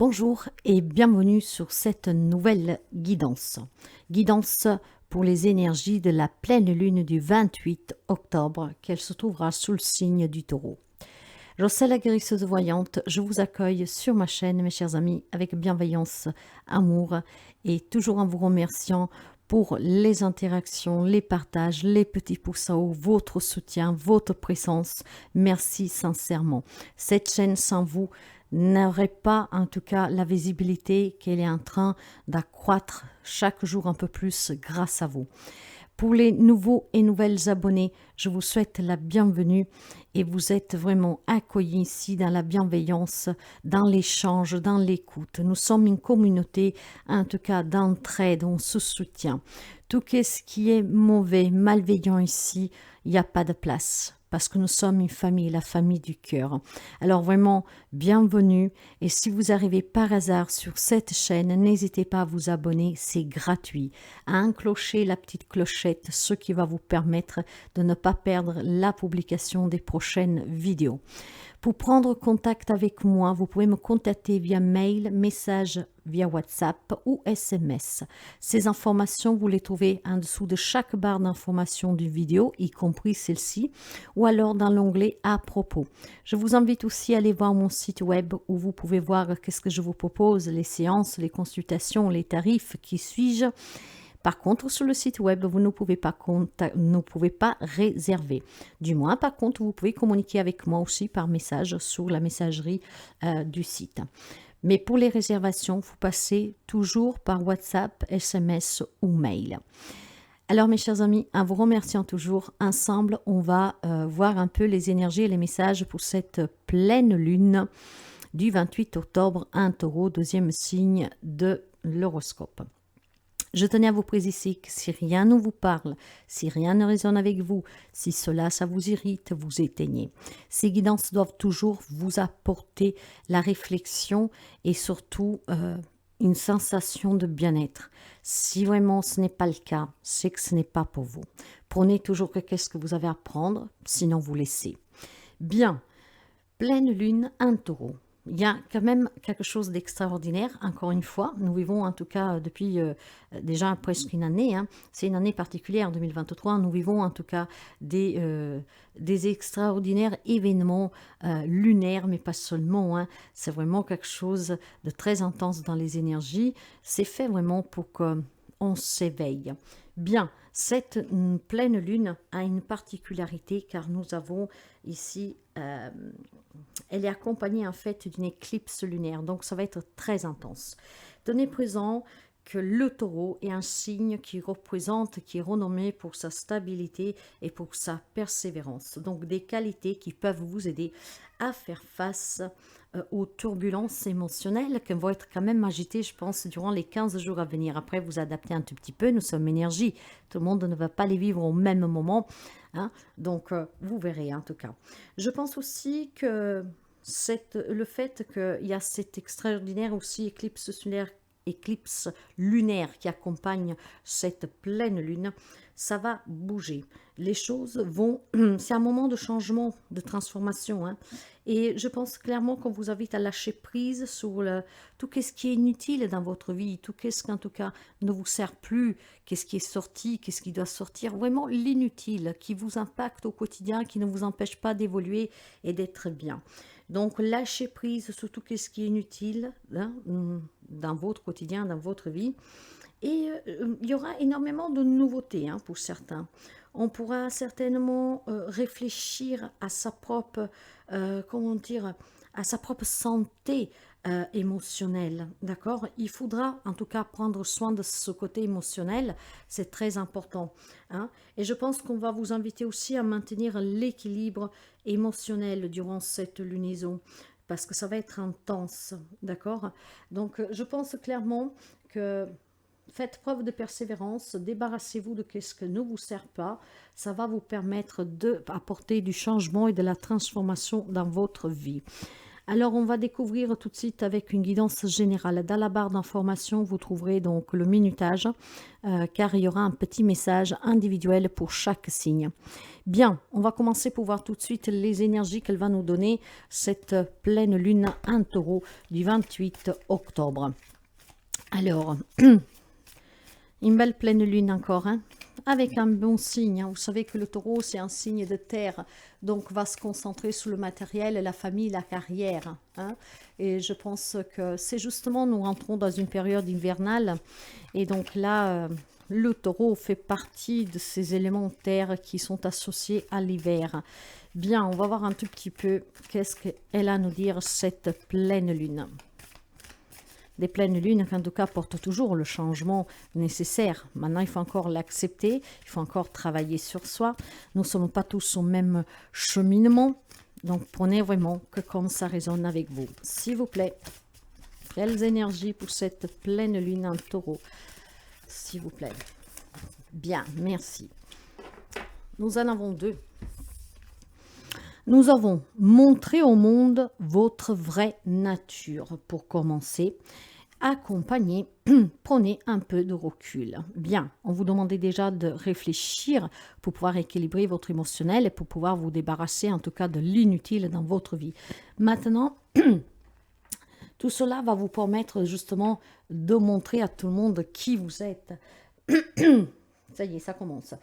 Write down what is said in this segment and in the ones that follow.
Bonjour et bienvenue sur cette nouvelle guidance. Guidance pour les énergies de la pleine lune du 28 octobre, qu'elle se trouvera sous le signe du Taureau. Jocelle la guérisseuse voyante, je vous accueille sur ma chaîne, mes chers amis, avec bienveillance, amour et toujours en vous remerciant pour les interactions, les partages, les petits pouces en haut, votre soutien, votre présence. Merci sincèrement. Cette chaîne sans vous n'aurait pas en tout cas la visibilité qu'elle est en train d'accroître chaque jour un peu plus grâce à vous. Pour les nouveaux et nouvelles abonnés, je vous souhaite la bienvenue et vous êtes vraiment accueillis ici dans la bienveillance, dans l'échange, dans l'écoute. Nous sommes une communauté, en tout cas d'entraide, on se soutient. Tout ce qui est mauvais, malveillant ici, il n'y a pas de place. Parce que nous sommes une famille, la famille du cœur. Alors vraiment, bienvenue. Et si vous arrivez par hasard sur cette chaîne, n'hésitez pas à vous abonner, c'est gratuit. À enclocher la petite clochette, ce qui va vous permettre de ne pas perdre la publication des prochaines vidéos. Pour prendre contact avec moi, vous pouvez me contacter via mail, message via WhatsApp ou SMS. Ces informations, vous les trouvez en dessous de chaque barre d'information d'une vidéo, y compris celle-ci, ou alors dans l'onglet à propos. Je vous invite aussi à aller voir mon site web où vous pouvez voir qu'est-ce que je vous propose, les séances, les consultations, les tarifs, qui suis-je. Par contre, sur le site web, vous ne pouvez pas réserver. Du moins, par contre, vous pouvez communiquer avec moi aussi par message sur la messagerie du site. Mais pour les réservations, vous passez toujours par WhatsApp, SMS ou mail. Alors mes chers amis, en vous remerciant toujours, ensemble, on va voir un peu les énergies et les messages pour cette pleine lune du 28 octobre, un taureau, deuxième signe de l'horoscope. Je tenais à vous préciser que si rien ne vous parle, si rien ne résonne avec vous, si cela, ça vous irrite, vous éteignez. Ces guidances doivent toujours vous apporter la réflexion et surtout une sensation de bien-être. Si vraiment ce n'est pas le cas, c'est que ce n'est pas pour vous. Prenez toujours que qu'est-ce que vous avez à prendre, sinon vous laissez. Bien, pleine lune, un taureau. Il y a quand même quelque chose d'extraordinaire, encore une fois. Nous vivons en tout cas depuis déjà presque une année. C'est une année particulière, 2023. Nous vivons en tout cas des extraordinaires événements lunaires, mais pas seulement. C'est vraiment quelque chose de très intense dans les énergies. C'est fait vraiment pour qu'on s'éveille. Bien, cette pleine lune a une particularité car nous avons ici, elle est accompagnée en fait d'une éclipse lunaire, donc ça va être très intense. Tenez présent que le taureau est un signe qui représente, qui est renommé pour sa stabilité et pour sa persévérance. Donc des qualités qui peuvent vous aider à faire face aux turbulences émotionnelles qui vont être quand même agitées, je pense, durant les 15 jours à venir. Après, vous adaptez un tout petit peu, nous sommes énergie. Tout le monde ne va pas les vivre au même moment. Donc, vous verrez en tout cas. Je pense aussi que le fait qu'il y a cette extraordinaire aussi éclipse lunaire qui accompagne cette pleine lune, ça va bouger. Les choses vont... C'est un moment de changement, de transformation. Et je pense clairement qu'on vous invite à lâcher prise sur tout ce qui est inutile dans votre vie, tout ce qui en tout cas ne vous sert plus, qu'est-ce qui est sorti, qu'est-ce qui doit sortir, vraiment l'inutile qui vous impacte au quotidien, qui ne vous empêche pas d'évoluer et d'être bien. Donc lâchez prise sur tout ce qui est inutile dans votre quotidien, dans votre vie. Et il y aura énormément de nouveautés pour certains. On pourra certainement réfléchir à sa propre, à sa propre santé émotionnelle, d'accord? Il faudra en tout cas prendre soin de ce côté émotionnel, c'est très important. Et je pense qu'on va vous inviter aussi à maintenir l'équilibre émotionnel durant cette lunaison, parce que ça va être intense, d'accord? Donc je pense clairement que faites preuve de persévérance, débarrassez-vous de ce qui ne vous sert pas. Ça va vous permettre d'apporter du changement et de la transformation dans votre vie. Alors, on va découvrir tout de suite avec une guidance générale. Dans la barre d'information, vous trouverez donc le minutage, car il y aura un petit message individuel pour chaque signe. Bien, on va commencer pour voir tout de suite les énergies qu'elle va nous donner, cette pleine lune en taureau du 28 octobre. Alors, une belle pleine lune encore, hein, avec un bon signe. Hein. Vous savez que le taureau, c'est un signe de terre, donc va se concentrer sur le matériel, la famille, la carrière. Hein. Et je pense que c'est justement, nous rentrons dans une période hivernale, et donc là, le taureau fait partie de ces éléments terre qui sont associés à l'hiver. Bien, on va voir un tout petit peu qu'est-ce qu'elle a à nous dire, cette pleine lune. Des pleines lunes, qui en tout cas portent toujours le changement nécessaire. Maintenant, il faut encore l'accepter, il faut encore travailler sur soi. Nous ne sommes pas tous au même cheminement, donc prenez vraiment que comme ça résonne avec vous. S'il vous plaît, quelles énergies pour cette pleine lune en taureau, s'il vous plaît. Bien, merci. Nous en avons deux. Nous avons montré au monde votre vraie nature. Pour commencer, accompagnez, prenez un peu de recul. Bien, on vous demandait déjà de réfléchir pour pouvoir équilibrer votre émotionnel et pour pouvoir vous débarrasser en tout cas de l'inutile dans votre vie. Maintenant, tout cela va vous permettre justement de montrer à tout le monde qui vous êtes. Ça y est, ça commence.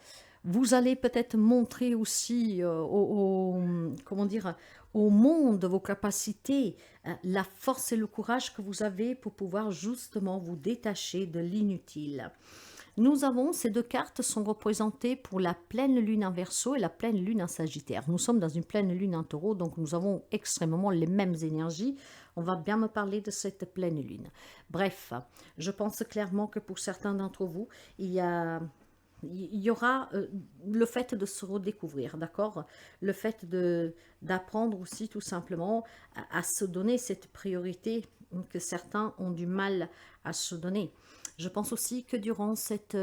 Vous allez peut-être montrer aussi comment dire, au monde vos capacités, la force et le courage que vous avez pour pouvoir justement vous détacher de l'inutile. Nous avons, ces deux cartes sont représentées pour la pleine lune en Verseau et la pleine lune en Sagittaire. Nous sommes dans une pleine lune en Taureau, donc nous avons extrêmement les mêmes énergies. On va bien me parler de cette pleine lune. Bref, je pense clairement que pour certains d'entre vous, il y aura le fait de se redécouvrir, d'accord? Le fait d'apprendre aussi tout simplement à se donner cette priorité que certains ont du mal à se donner. Je pense aussi que durant cette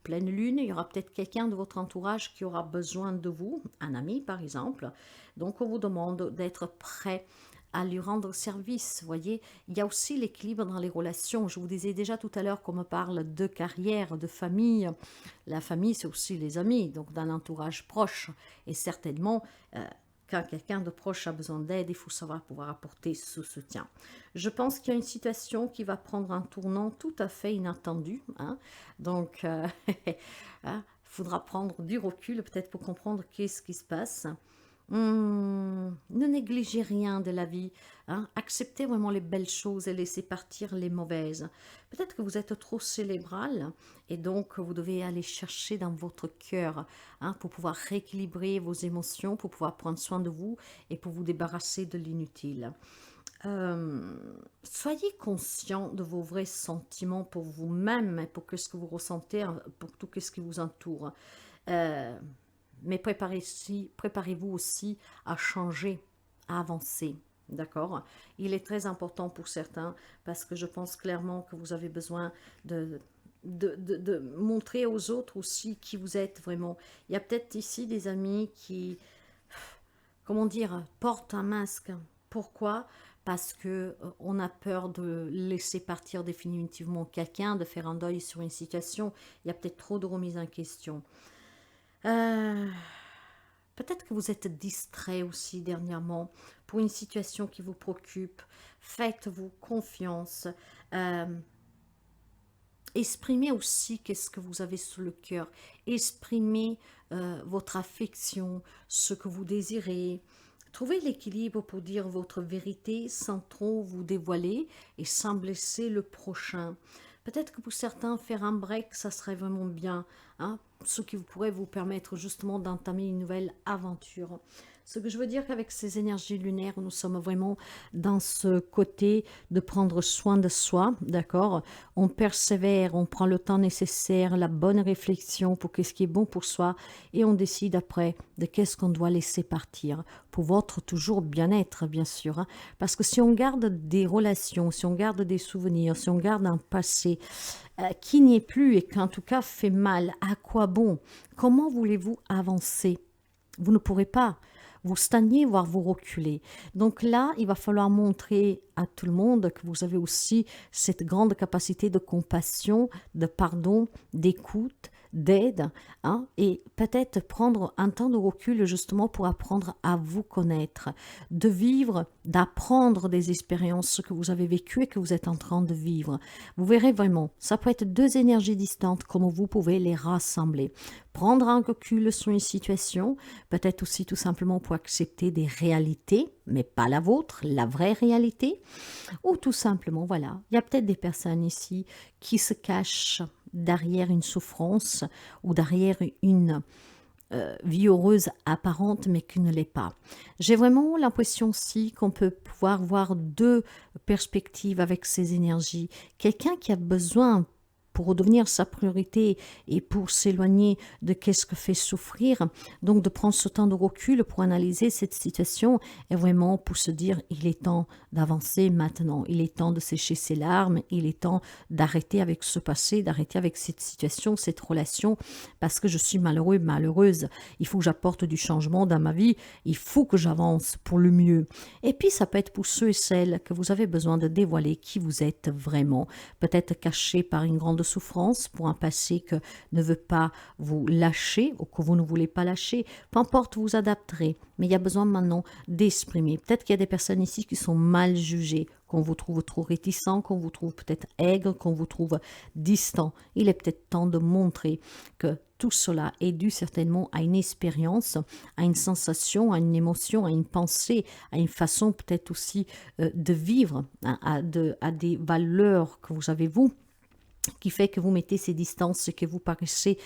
pleine lune, il y aura peut-être quelqu'un de votre entourage qui aura besoin de vous, un ami par exemple. Donc on vous demande d'être prêt à lui rendre service, voyez. Il y a aussi l'équilibre dans les relations. Je vous disais déjà tout à l'heure qu'on me parle de carrière, de famille. La famille, c'est aussi les amis, donc d'un entourage proche. Et certainement, quand quelqu'un de proche a besoin d'aide, il faut savoir pouvoir apporter ce soutien. Je pense qu'il y a une situation qui va prendre un tournant tout à fait inattendu. Hein. Donc, il faudra prendre du recul peut-être pour comprendre qu'est-ce qui se passe. Ne négligez rien de la vie, hein. Acceptez vraiment les belles choses et laissez partir les mauvaises. Peut-être que vous êtes trop cérébral et donc vous devez aller chercher dans votre cœur, hein, pour pouvoir rééquilibrer vos émotions, pour pouvoir prendre soin de vous et pour vous débarrasser de l'inutile. Soyez conscient de vos vrais sentiments pour vous-même et pour ce que vous ressentez, pour tout ce qui vous entoure. Mais préparez-vous aussi à changer, à avancer, d'accord? Il est très important pour certains parce que je pense clairement que vous avez besoin de montrer aux autres aussi qui vous êtes vraiment. Il y a peut-être ici des amis qui, comment dire, portent un masque. Pourquoi? Parce qu'on a peur de laisser partir définitivement quelqu'un, de faire un deuil sur une situation. Il y a peut-être trop de remise en question. Peut-être que vous êtes distrait aussi dernièrement pour une situation qui vous préoccupe. Faites-vous confiance. Exprimez aussi qu'est-ce que vous avez sous le cœur. Exprimez votre affection, ce que vous désirez. Trouvez l'équilibre pour dire votre vérité sans trop vous dévoiler et sans blesser le prochain. Peut-être que pour certains, faire un break, ça serait vraiment bien, hein, ce qui pourrait vous permettre justement d'entamer une nouvelle aventure. Ce que je veux dire qu'avec ces énergies lunaires, nous sommes vraiment dans ce côté de prendre soin de soi, d'accord? On persévère, on prend le temps nécessaire, la bonne réflexion pour ce qui est bon pour soi et on décide après de qu'est-ce qu'on doit laisser partir pour votre toujours bien-être, bien sûr. Hein? Parce que si on garde des relations, si on garde des souvenirs, si on garde un passé qui n'y est plus et qui en tout cas fait mal, à quoi bon? Comment voulez-vous avancer? Vous ne pourrez pas. vous stagnez, voire vous reculez. Donc là, il va falloir montrer à tout le monde que vous avez aussi cette grande capacité de compassion, de pardon, d'écoute, d'aide, hein, et peut-être prendre un temps de recul justement pour apprendre à vous connaître, de vivre, d'apprendre des expériences que vous avez vécues et que vous êtes en train de vivre. Vous verrez vraiment, ça peut être deux énergies distantes, comment vous pouvez les rassembler. Prendre un recul sur une situation, peut-être aussi tout simplement pour accepter des réalités, mais pas la vôtre, la vraie réalité, ou tout simplement, voilà, il y a peut-être des personnes ici qui se cachent derrière une souffrance ou derrière une vie heureuse apparente mais qui ne l'est pas. J'ai vraiment l'impression aussi qu'on peut pouvoir voir deux perspectives avec ces énergies. Quelqu'un qui a besoin pour redevenir sa priorité et pour s'éloigner de qu'est-ce que fait souffrir, donc de prendre ce temps de recul pour analyser cette situation et vraiment pour se dire il est temps d'avancer maintenant, il est temps de sécher ses larmes, il est temps d'arrêter avec ce passé, d'arrêter avec cette situation, cette relation, parce que je suis malheureux, malheureuse, il faut que j'apporte du changement dans ma vie, il faut que j'avance pour le mieux. Et puis ça peut être pour ceux et celles que vous avez besoin de dévoiler qui vous êtes vraiment, peut-être caché par une grande souffrance, pour un passé que ne veut pas vous lâcher ou que vous ne voulez pas lâcher. Peu importe, vous adapterez. Mais il y a besoin maintenant d'exprimer. Peut-être qu'il y a des personnes ici qui sont mal jugées, qu'on vous trouve trop réticent, qu'on vous trouve peut-être aigre, qu'on vous trouve distant. Il est peut-être temps de montrer que tout cela est dû certainement à une expérience, à une sensation, à une émotion, à une pensée, à une façon peut-être aussi de vivre, à des valeurs que vous avez vous, qui fait que vous mettez ces distances, que vous paraissez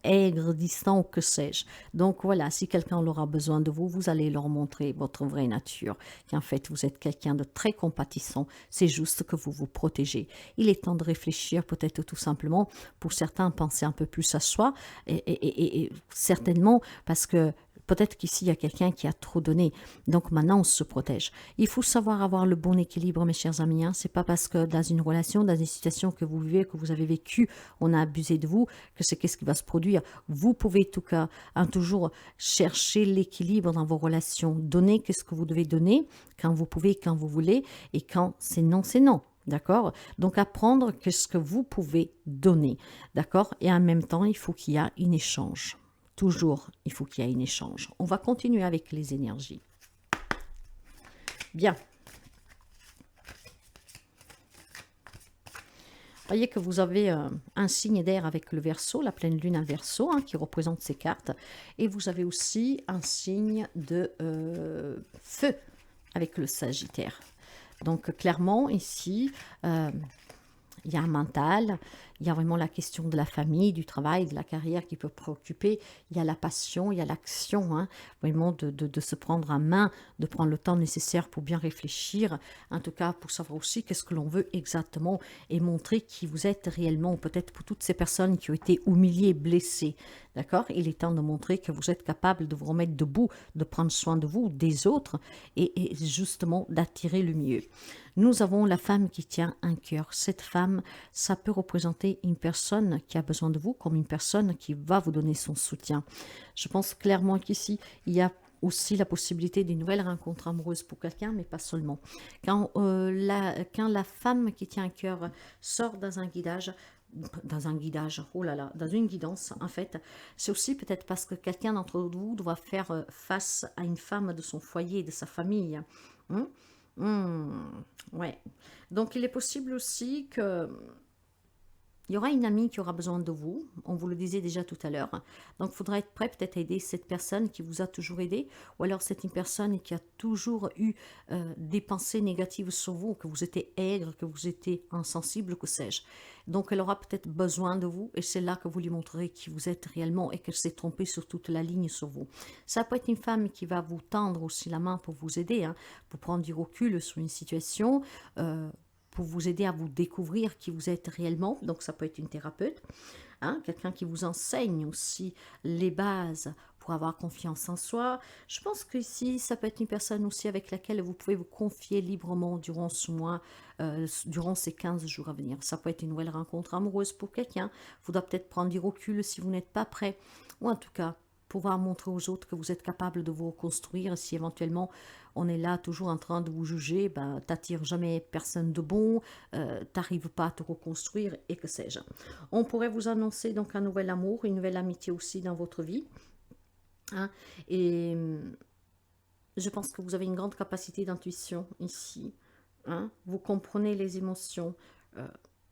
aigre, distant ou que sais-je. Donc voilà, si quelqu'un aura besoin de vous, vous allez leur montrer votre vraie nature. Et en fait, vous êtes quelqu'un de très compatissant, c'est juste que vous vous protégez. Il est temps de réfléchir peut-être tout simplement, pour certains, penser un peu plus à soi, et certainement parce que peut-être qu'ici, il y a quelqu'un qui a trop donné. Donc maintenant, on se protège. Il faut savoir avoir le bon équilibre, mes chers amis. Hein. C'est pas parce que dans une relation, dans une situation que vous vivez, que vous avez vécu, on a abusé de vous, que c'est qu'est-ce qui va se produire. Vous pouvez, en tout cas, toujours chercher l'équilibre dans vos relations. Donner qu'est-ce que vous devez donner, quand vous pouvez, quand vous voulez, et quand c'est non, c'est non. D'accord? Donc, apprendre qu'est-ce que vous pouvez donner. D'accord? Et en même temps, il faut qu'il y ait un échange. Toujours, il faut qu'il y ait un échange. On va continuer avec les énergies. Bien. Voyez que vous avez un signe d'air avec le Verseau, la pleine lune en Verseau, hein, qui représente ces cartes. Et vous avez aussi un signe de feu avec le Sagittaire. Donc, clairement, ici, il y a un mental, il y a vraiment la question de la famille, du travail, de la carrière qui peut préoccuper. Il y a la passion, il y a l'action, hein, vraiment de se prendre en main, de prendre le temps nécessaire pour bien réfléchir. En tout cas, pour savoir aussi qu'est-ce que l'on veut exactement et montrer qui vous êtes réellement. Peut-être pour toutes ces personnes qui ont été humiliées, blessées. D'accord? Il est temps de montrer que vous êtes capable de vous remettre debout, de prendre soin de vous, des autres et justement d'attirer le mieux. Nous avons la femme qui tient un cœur. Cette femme, ça peut représenter une personne qui a besoin de vous, comme une personne qui va vous donner son soutien. Je pense clairement qu'ici, il y a aussi la possibilité d'une nouvelle rencontre amoureuse pour quelqu'un, mais pas seulement. Quand la femme qui tient un cœur sort dans un guidage, oh là là, dans une guidance, en fait, c'est aussi peut-être parce que quelqu'un d'entre vous doit faire face à une femme de son foyer, de sa famille. Ouais. Donc, il est possible aussi que il y aura une amie qui aura besoin de vous, on vous le disait déjà tout à l'heure. Donc, il faudra être prêt peut-être à aider cette personne qui vous a toujours aidé, ou alors c'est une personne qui a toujours eu des pensées négatives sur vous, que vous étiez aigre, que vous étiez insensible, que sais-je. Donc, elle aura peut-être besoin de vous, et c'est là que vous lui montrerez qui vous êtes réellement et qu'elle s'est trompée sur toute la ligne sur vous. Ça peut être une femme qui va vous tendre aussi la main pour vous aider, hein, pour prendre du recul sur une situation, pour vous aider à vous découvrir qui vous êtes réellement. Donc, ça peut être une thérapeute, hein, quelqu'un qui vous enseigne aussi les bases pour avoir confiance en soi. Je pense que ici, ça peut être une personne aussi avec laquelle vous pouvez vous confier librement durant ce mois, durant ces 15 jours à venir. Ça peut être une nouvelle rencontre amoureuse pour quelqu'un. Il faudra peut-être prendre du recul si vous n'êtes pas prêt. Ou en tout cas, pouvoir montrer aux autres que vous êtes capable de vous reconstruire. Si éventuellement on est là toujours en train de vous juger, ben, t'attires jamais personne de bon, t'arrives pas à te reconstruire et que sais-je. On pourrait vous annoncer donc un nouvel amour, une nouvelle amitié aussi dans votre vie. Hein, et je pense que vous avez une grande capacité d'intuition ici. Hein, vous comprenez les émotions.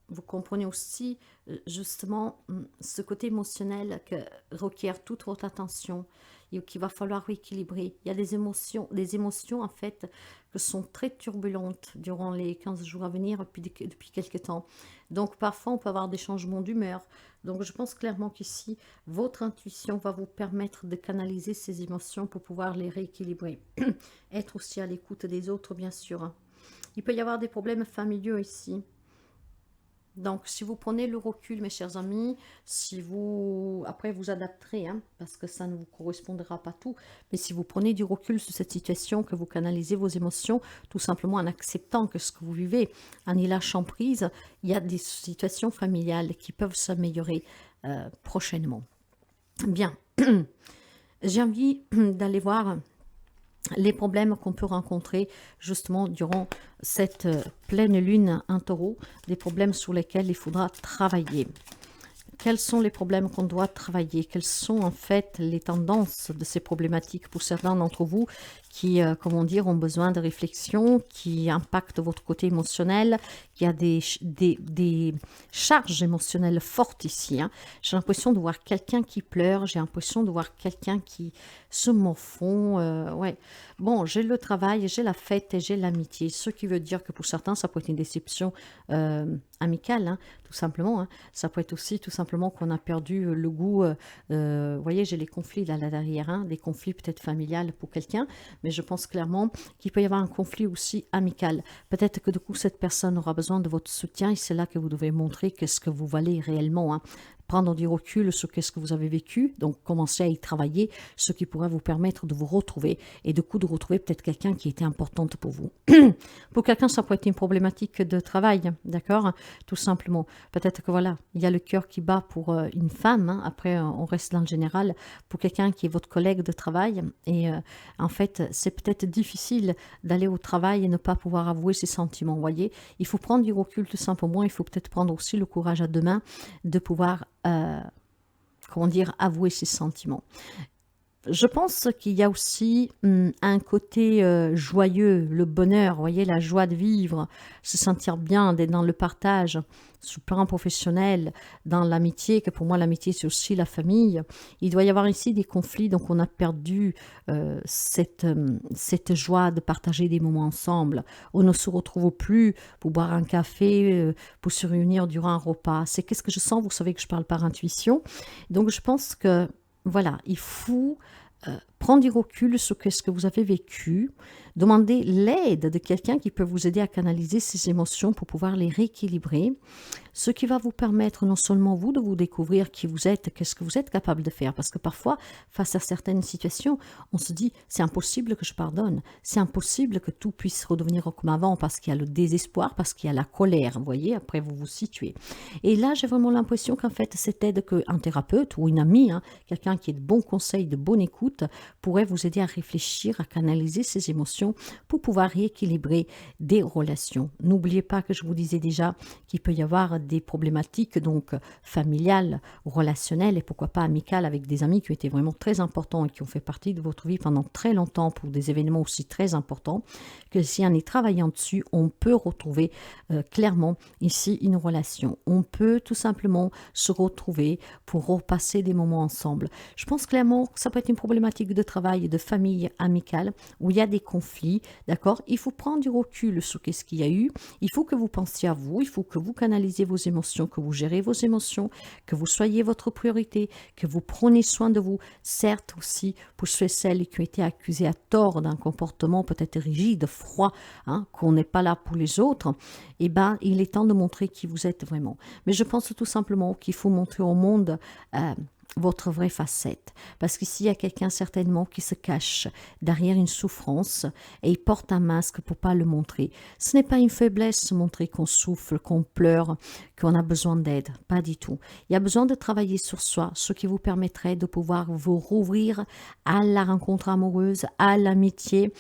Vous comprenez aussi justement ce côté émotionnel que requiert toute votre attention et qu'il va falloir rééquilibrer. Il y a des émotions en fait qui sont très turbulentes durant les 15 jours à venir depuis quelques temps. Donc parfois on peut avoir des changements d'humeur. Donc je pense clairement qu'ici, votre intuition va vous permettre de canaliser ces émotions pour pouvoir les rééquilibrer. Être aussi à l'écoute des autres bien sûr. Hein. Il peut y avoir des problèmes familiaux ici. Donc, si vous prenez le recul, mes chers amis, si vous, après vous adapterez, hein, parce que ça ne vous correspondra pas tout, mais si vous prenez du recul sur cette situation, que vous canalisez vos émotions, tout simplement en acceptant que ce que vous vivez, en y lâchant prise, il y a des situations familiales qui peuvent s'améliorer prochainement. Bien, j'ai envie d'aller voir les problèmes qu'on peut rencontrer justement durant cette pleine lune en taureau, des problèmes sur lesquels il faudra travailler. Quels sont les problèmes qu'on doit travailler? Quelles sont en fait les tendances de ces problématiques pour certains d'entre vous qui, comment dire, ont besoin de réflexion, qui impactent votre côté émotionnel, qui a des charges émotionnelles fortes ici. Hein. J'ai l'impression de voir quelqu'un qui pleure, j'ai l'impression de voir quelqu'un qui se morfond. Ouais. Bon, j'ai le travail, j'ai la fête et j'ai l'amitié, ce qui veut dire que pour certains, ça peut être une déception amicale, hein, tout simplement. Hein. Ça peut être aussi tout simplement qu'on a perdu le goût. Vous voyez, j'ai les conflits là derrière, hein, des conflits peut-être familiales pour quelqu'un, mais je pense clairement qu'il peut y avoir un conflit aussi amical. Peut-être que du coup, cette personne aura besoin de votre soutien et c'est là que vous devez montrer qu'est-ce que vous valez réellement. Hein. Prendre du recul sur qu'est-ce que vous avez vécu, donc commencer à y travailler, ce qui pourrait vous permettre de vous retrouver et du coup de retrouver peut-être quelqu'un qui était importante pour vous. Pour quelqu'un, ça peut être une problématique de travail, d'accord? Tout simplement. Peut-être que voilà, il y a le cœur qui bat pour une femme, hein. Après on reste dans le général, pour quelqu'un qui est votre collègue de travail et en fait c'est peut-être difficile d'aller au travail et ne pas pouvoir avouer ses sentiments, vous voyez? Il faut prendre du recul tout simplement, il faut peut-être prendre aussi le courage à deux mains de pouvoir comment dire, avouer ses sentiments. Je pense qu'il y a aussi un côté joyeux, le bonheur, vous voyez, la joie de vivre, se sentir bien, d'être dans le partage, sur le plan professionnel, dans l'amitié, que pour moi l'amitié c'est aussi la famille. Il doit y avoir ici des conflits, donc on a perdu cette joie de partager des moments ensemble. On ne se retrouve plus pour boire un café, pour se réunir durant un repas. C'est qu'est-ce que je sens, vous savez que je parle par intuition. Donc je pense que voilà, il faut prendre du recul sur ce que vous avez vécu, demander l'aide de quelqu'un qui peut vous aider à canaliser ces émotions pour pouvoir les rééquilibrer, ce qui va vous permettre non seulement vous de vous découvrir qui vous êtes, qu'est-ce que vous êtes capable de faire, parce que parfois, face à certaines situations, on se dit, c'est impossible que je pardonne, c'est impossible que tout puisse redevenir comme avant, parce qu'il y a le désespoir, parce qu'il y a la colère, vous voyez, après vous vous situez. Et là, j'ai vraiment l'impression qu'en fait, cette aide qu'un thérapeute ou une amie, hein, quelqu'un qui est de bons conseils, de bonne écoute, pourrait vous aider à réfléchir, à canaliser ces émotions pour pouvoir rééquilibrer des relations. N'oubliez pas que je vous disais déjà qu'il peut y avoir des problématiques donc familiales, relationnelles et pourquoi pas amicales avec des amis qui ont été vraiment très importants et qui ont fait partie de votre vie pendant très longtemps pour des événements aussi très importants, que si en y travaillant dessus, on peut retrouver clairement ici une relation. On peut tout simplement se retrouver pour repasser des moments ensemble. Je pense clairement que ça peut être une problématique de travail, de famille amicale, où il y a des conflits, d'accord? Il faut prendre du recul sur ce qu'il y a eu, il faut que vous pensiez à vous, il faut que vous canalisez vos émotions, que vous gérez vos émotions, que vous soyez votre priorité, que vous prenez soin de vous, certes aussi pour ceux et celles qui ont été accusés à tort d'un comportement peut-être rigide, froid, hein, qu'on n'est pas là pour les autres, eh ben, il est temps de montrer qui vous êtes vraiment. Mais je pense tout simplement qu'il faut montrer au monde votre vraie facette. Parce qu'ici, il y a quelqu'un certainement qui se cache derrière une souffrance et il porte un masque pour pas le montrer. Ce n'est pas une faiblesse de montrer qu'on souffle, qu'on pleure, qu'on a besoin d'aide, pas du tout. Il y a besoin de travailler sur soi, ce qui vous permettrait de pouvoir vous rouvrir à la rencontre amoureuse, à l'amitié,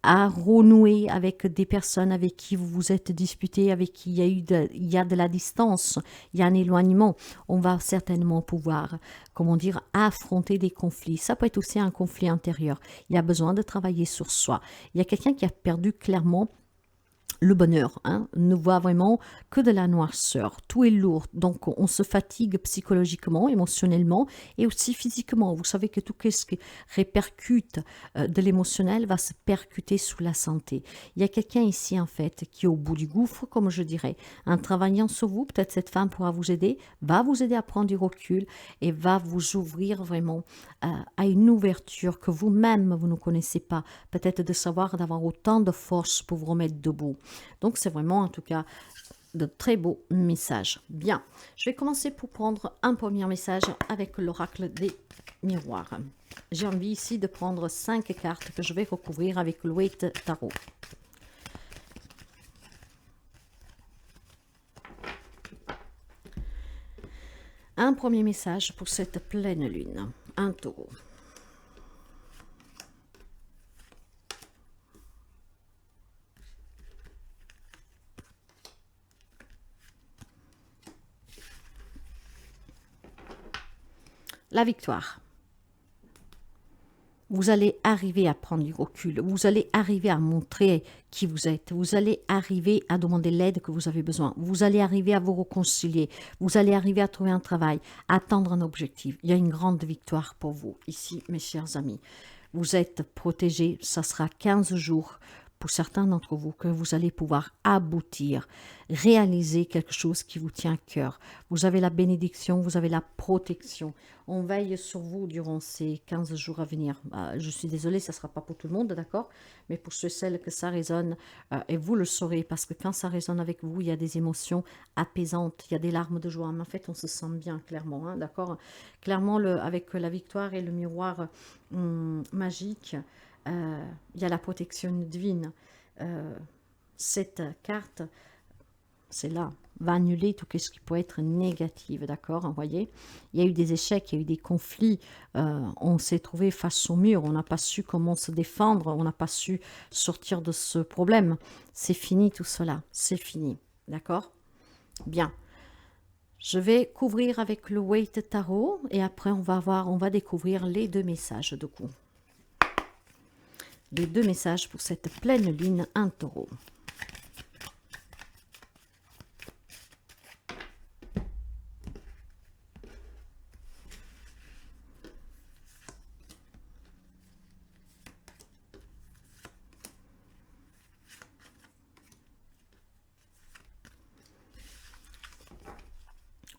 à renouer avec des personnes avec qui vous vous êtes disputé, avec qui il y a de la distance, il y a un éloignement. On va certainement pouvoir, comment dire, affronter des conflits. Ça peut être aussi un conflit intérieur. Il y a besoin de travailler sur soi. Il y a quelqu'un qui a perdu clairement le bonheur, hein, ne voit vraiment que de la noirceur. Tout est lourd, donc on se fatigue psychologiquement, émotionnellement et aussi physiquement. Vous savez que tout ce qui répercute de l'émotionnel va se percuter sous la santé. Il y a quelqu'un ici en fait qui est au bout du gouffre, comme je dirais, en travaillant sur vous. Peut-être cette femme pourra vous aider, va vous aider à prendre du recul et va vous ouvrir vraiment à une ouverture que vous-même vous ne connaissez pas. Peut-être de savoir d'avoir autant de force pour vous remettre debout. Donc, c'est vraiment, en tout cas, de très beaux messages. Bien, je vais commencer pour prendre un premier message avec l'oracle des miroirs. J'ai envie ici de prendre 5 cartes que je vais recouvrir avec le Waite Tarot. Un premier message pour cette pleine lune, un taureau. La victoire. Vous allez arriver à prendre du recul, vous allez arriver à montrer qui vous êtes, vous allez arriver à demander l'aide que vous avez besoin, vous allez arriver à vous réconcilier, vous allez arriver à trouver un travail, à atteindre un objectif. Il y a une grande victoire pour vous ici, mes chers amis. Vous êtes protégés, ça sera 15 jours pour certains d'entre vous que vous allez pouvoir aboutir, réaliser quelque chose qui vous tient à cœur. Vous avez la bénédiction, vous avez la protection. On veille sur vous durant ces 15 jours à venir. Je suis désolée, ça ne sera pas pour tout le monde, d'accord? Mais pour ceux et celles que ça résonne, et vous le saurez, parce que quand ça résonne avec vous, il y a des émotions apaisantes, il y a des larmes de joie. Mais en fait, on se sent bien, clairement, hein, d'accord? Clairement, avec la victoire et le miroir magique, il y a la protection divine. Cette carte, c'est là, va annuler tout ce qui peut être négatif, d'accord? Vous voyez, il y a eu des échecs, il y a eu des conflits, on s'est trouvé face au mur, on n'a pas su comment se défendre, on n'a pas su sortir de ce problème. C'est fini tout cela, c'est fini, d'accord? Bien. Je vais couvrir avec le Waite Tarot et après on va découvrir les 2 messages de coup. Les 2 messages pour cette pleine lune en taureau.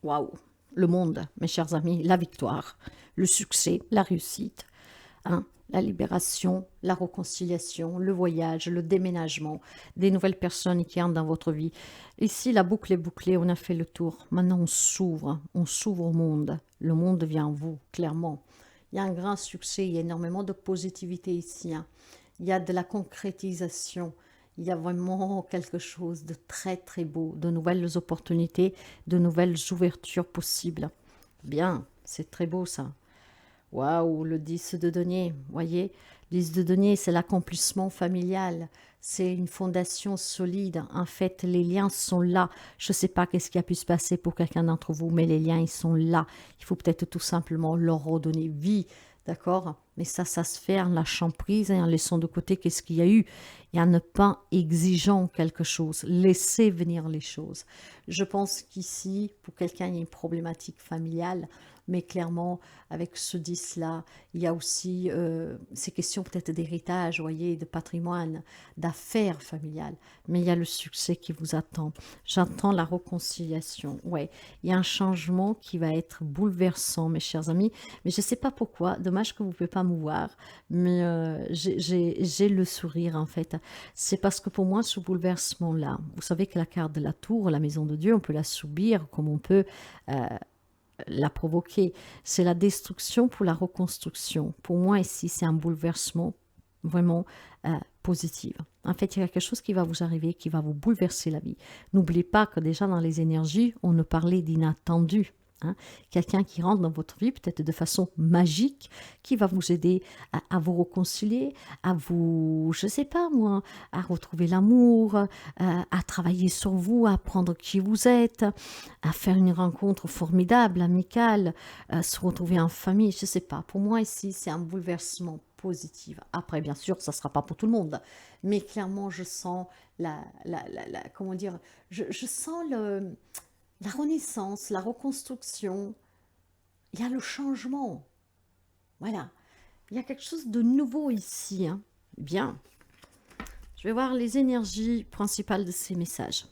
Waouh! Le monde, mes chers amis, la victoire, le succès, la réussite, hein, la libération, la réconciliation, le voyage, le déménagement, des nouvelles personnes qui entrent dans votre vie. Ici, la boucle est bouclée, on a fait le tour. Maintenant, on s'ouvre au monde. Le monde vient en vous, clairement. Il y a un grand succès, il y a énormément de positivité ici. Hein. Il y a de la concrétisation. Il y a vraiment quelque chose de très très beau, de nouvelles opportunités, de nouvelles ouvertures possibles. Bien, c'est très beau ça. Waouh, le 10 de denier, voyez, le 10 de denier, c'est l'accomplissement familial, c'est une fondation solide. En fait, les liens sont là. Je ne sais pas qu'est-ce qui a pu se passer pour quelqu'un d'entre vous, mais les liens, ils sont là. Il faut peut-être tout simplement leur redonner vie, d'accord? Mais ça se fait en lâchant prise et en laissant de côté qu'est-ce qu'il y a eu et en ne pas exigeant quelque chose. Laissez venir les choses. Je pense qu'ici, pour quelqu'un, il y a une problématique familiale. Mais clairement, avec ce 10-là, il y a aussi ces questions peut-être d'héritage, voyez, de patrimoine, d'affaires familiales. Mais il y a le succès qui vous attend. J'attends la réconciliation. Ouais, il y a un changement qui va être bouleversant, mes chers amis. Mais je ne sais pas pourquoi. Dommage que vous ne pouvez pas me voir. Mais j'ai le sourire, en fait. C'est parce que pour moi, ce bouleversement-là, vous savez que la carte de la tour, la maison de Dieu, on peut la subir comme on peut... la provoquer. C'est la destruction pour la reconstruction. Pour moi, ici, c'est un bouleversement vraiment positive. En fait, il y a quelque chose qui va vous arriver, qui va vous bouleverser la vie. N'oubliez pas que déjà dans les énergies, on ne parlait d'inattendu. Hein. Quelqu'un qui rentre dans votre vie, peut-être de façon magique, qui va vous aider à vous réconcilier, à vous, je ne sais pas moi, à retrouver l'amour, à travailler sur vous, à apprendre qui vous êtes, à faire une rencontre formidable, amicale, se retrouver en famille, je ne sais pas. Pour moi, ici, c'est un bouleversement positif. Après, bien sûr, ça ne sera pas pour tout le monde, mais clairement, je sens comment dire, je sens la renaissance, la reconstruction, il y a le changement. Voilà, il y a quelque chose de nouveau ici. Hein. Bien, je vais voir les énergies principales de ces messages.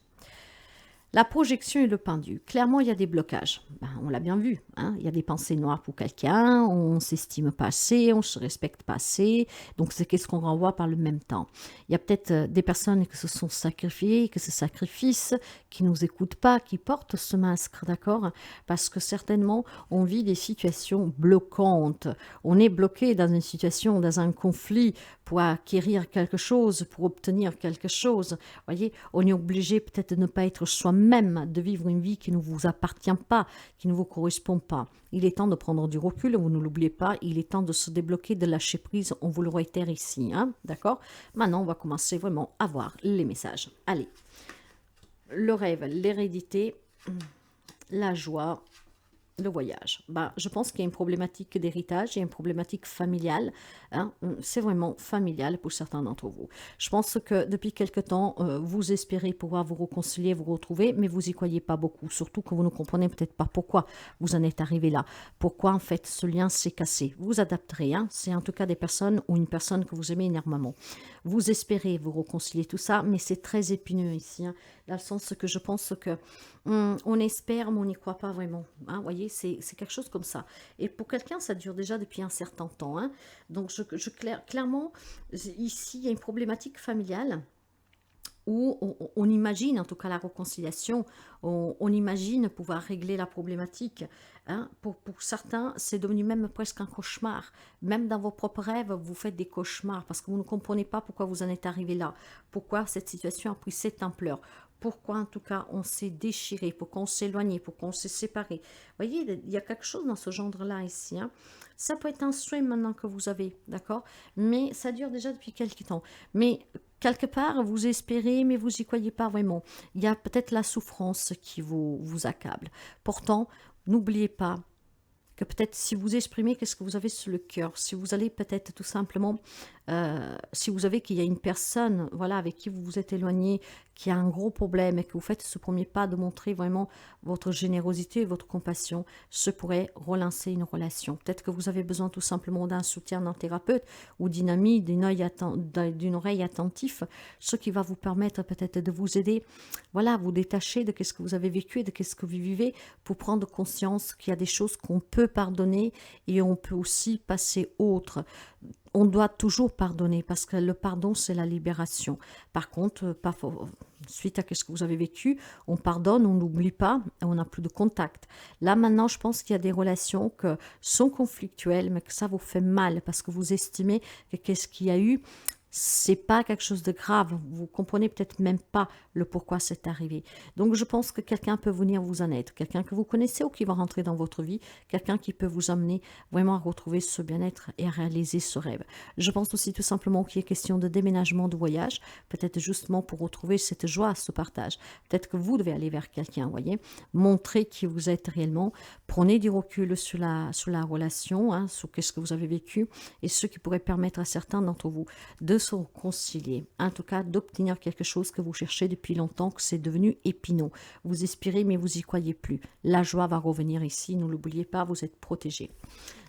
La projection et le pendu. Clairement, il y a des blocages. Ben, on l'a bien vu. Hein. Il y a des pensées noires pour quelqu'un, on ne s'estime pas assez, on ne se respecte pas assez. Donc, c'est qu'est-ce qu'on renvoie par le même temps. Il y a peut-être des personnes qui se sont sacrifiées, que ce sacrifice, qui ne nous écoutent pas, qui portent ce masque, d'accord? Parce que certainement, on vit des situations bloquantes. On est bloqué dans une situation, dans un conflit pour acquérir quelque chose, pour obtenir quelque chose. Vous voyez, on est obligé peut-être de ne pas être soi-même, de vivre une vie qui ne vous appartient pas, qui ne vous correspond pas. Il est temps de prendre du recul, vous ne l'oubliez pas, il est temps de se débloquer, de lâcher prise, on vous le réitère ici, hein, d'accord? Maintenant, on va commencer vraiment à voir les messages. Allez, le rêve, l'hérédité, la joie, le voyage. Je pense qu'il y a une problématique d'héritage, il y a une problématique familiale. Hein, c'est vraiment familial pour certains d'entre vous. Je pense que depuis quelque temps, vous espérez pouvoir vous réconcilier, vous retrouver, mais vous n'y croyez pas beaucoup. Surtout que vous ne comprenez peut-être pas pourquoi vous en êtes arrivé là. Pourquoi en fait ce lien s'est cassé. Vous adapterez. Hein, c'est en tout cas des personnes ou une personne que vous aimez énormément. Vous espérez vous réconcilier tout ça, mais c'est très épineux ici. Hein, dans le sens que je pense que on espère, mais on n'y croit pas vraiment. Hein, vous voyez, c'est quelque chose comme ça. Et pour quelqu'un, ça dure déjà depuis un certain temps. Hein. Donc, clairement, ici, il y a une problématique familiale où on imagine, en tout cas la réconciliation, on imagine pouvoir régler la problématique. Hein. Pour certains, c'est devenu même presque un cauchemar. Même dans vos propres rêves, vous faites des cauchemars parce que vous ne comprenez pas pourquoi vous en êtes arrivé là, pourquoi cette situation a pris cette ampleur. Pourquoi, en tout cas, on s'est déchiré, pourquoi on s'est éloigné, pourquoi on s'est séparé. Vous voyez, il y a quelque chose dans ce genre-là ici. Hein. Ça peut être un souhait maintenant que vous avez, d'accord? Mais ça dure déjà depuis quelques temps. Mais quelque part, vous espérez, mais vous n'y croyez pas vraiment. Il y a peut-être la souffrance qui vous accable. Pourtant, n'oubliez pas que peut-être si vous exprimez qu'est-ce que vous avez sur le cœur, si vous allez peut-être tout simplement, si vous savez qu'il y a une personne voilà, avec qui vous vous êtes éloigné, qui a un gros problème et que vous faites ce premier pas de montrer vraiment votre générosité et votre compassion, ce pourrait relancer une relation. Peut-être que vous avez besoin tout simplement d'un soutien d'un thérapeute ou d'une amie, d'une oreille attentive, ce qui va vous permettre peut-être de vous aider, voilà, à vous détacher de ce que vous avez vécu et de ce que vous vivez pour prendre conscience qu'il y a des choses qu'on peut pardonner et on peut aussi passer autre. On doit toujours pardonner parce que le pardon, c'est la libération. Par contre, suite à ce que vous avez vécu, on pardonne, on n'oublie pas, on n'a plus de contact. Là, maintenant, je pense qu'il y a des relations qui sont conflictuelles, mais que ça vous fait mal parce que vous estimez que qu'est-ce qu'il y a eu, c'est pas quelque chose de grave. Vous comprenez peut-être même pas le pourquoi c'est arrivé. Donc, je pense que quelqu'un peut venir vous en aide, quelqu'un que vous connaissez ou qui va rentrer dans votre vie, quelqu'un qui peut vous amener vraiment à retrouver ce bien-être et à réaliser ce rêve. Je pense aussi tout simplement qu'il est question de déménagement, de voyage, peut-être justement pour retrouver cette joie, ce partage. Peut-être que vous devez aller vers quelqu'un, voyez, montrer qui vous êtes réellement, prenez du recul sur la relation, hein, sur ce que vous avez vécu et ce qui pourrait permettre à certains d'entre vous de se réconcilier, en tout cas d'obtenir quelque chose que vous cherchez depuis longtemps, que c'est devenu épineux. Vous espérez mais vous y croyez plus. La joie va revenir ici, ne l'oubliez pas, vous êtes protégés.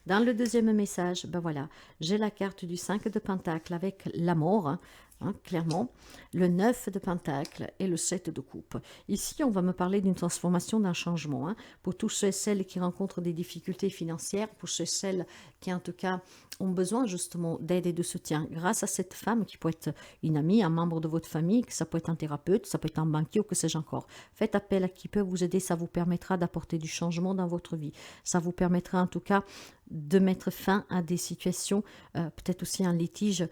Dans le deuxième message, ben voilà, j'ai la carte du 5 de Pentacle avec la mort, hein, clairement, le 9 de Pentacle et le 7 de coupe. Ici, on va me parler d'une transformation, d'un changement. Hein, pour tous ceux et celles qui rencontrent des difficultés financières, pour ceux et celles qui, en tout cas, ont besoin justement d'aide et de soutien grâce à cette femme qui peut être une amie, un membre de votre famille, ça peut être un thérapeute, ça peut être un banquier ou que sais-je encore. Faites appel à qui peut vous aider, ça vous permettra d'apporter du changement dans votre vie. Ça vous permettra en tout cas de mettre fin à des situations, peut-être aussi un litige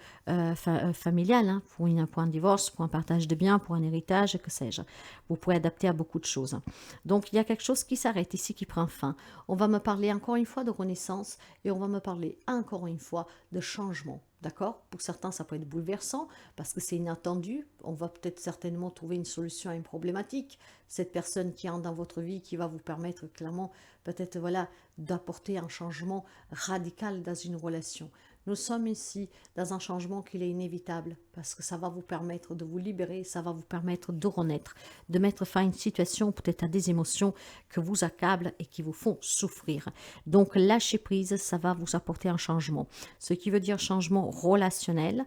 familial, hein, pour un divorce, pour un partage de biens, pour un héritage, que sais-je. Vous pourrez adapter à beaucoup de choses. Donc, il y a quelque chose qui s'arrête ici, qui prend fin. On va me parler encore une fois de renaissance et on va me parler encore une fois de changement. D'accord? Pour certains, ça peut être bouleversant parce que c'est inattendu. On va peut-être certainement trouver une solution à une problématique. Cette personne qui entre dans votre vie, qui va vous permettre clairement, peut-être, voilà, d'apporter un changement radical dans une relation. Nous sommes ici dans un changement qui est inévitable parce que ça va vous permettre de vous libérer, ça va vous permettre de renaître, de mettre fin à une situation, peut-être à des émotions que vous accablent et qui vous font souffrir. Donc lâcher prise, ça va vous apporter un changement. Ce qui veut dire changement relationnel,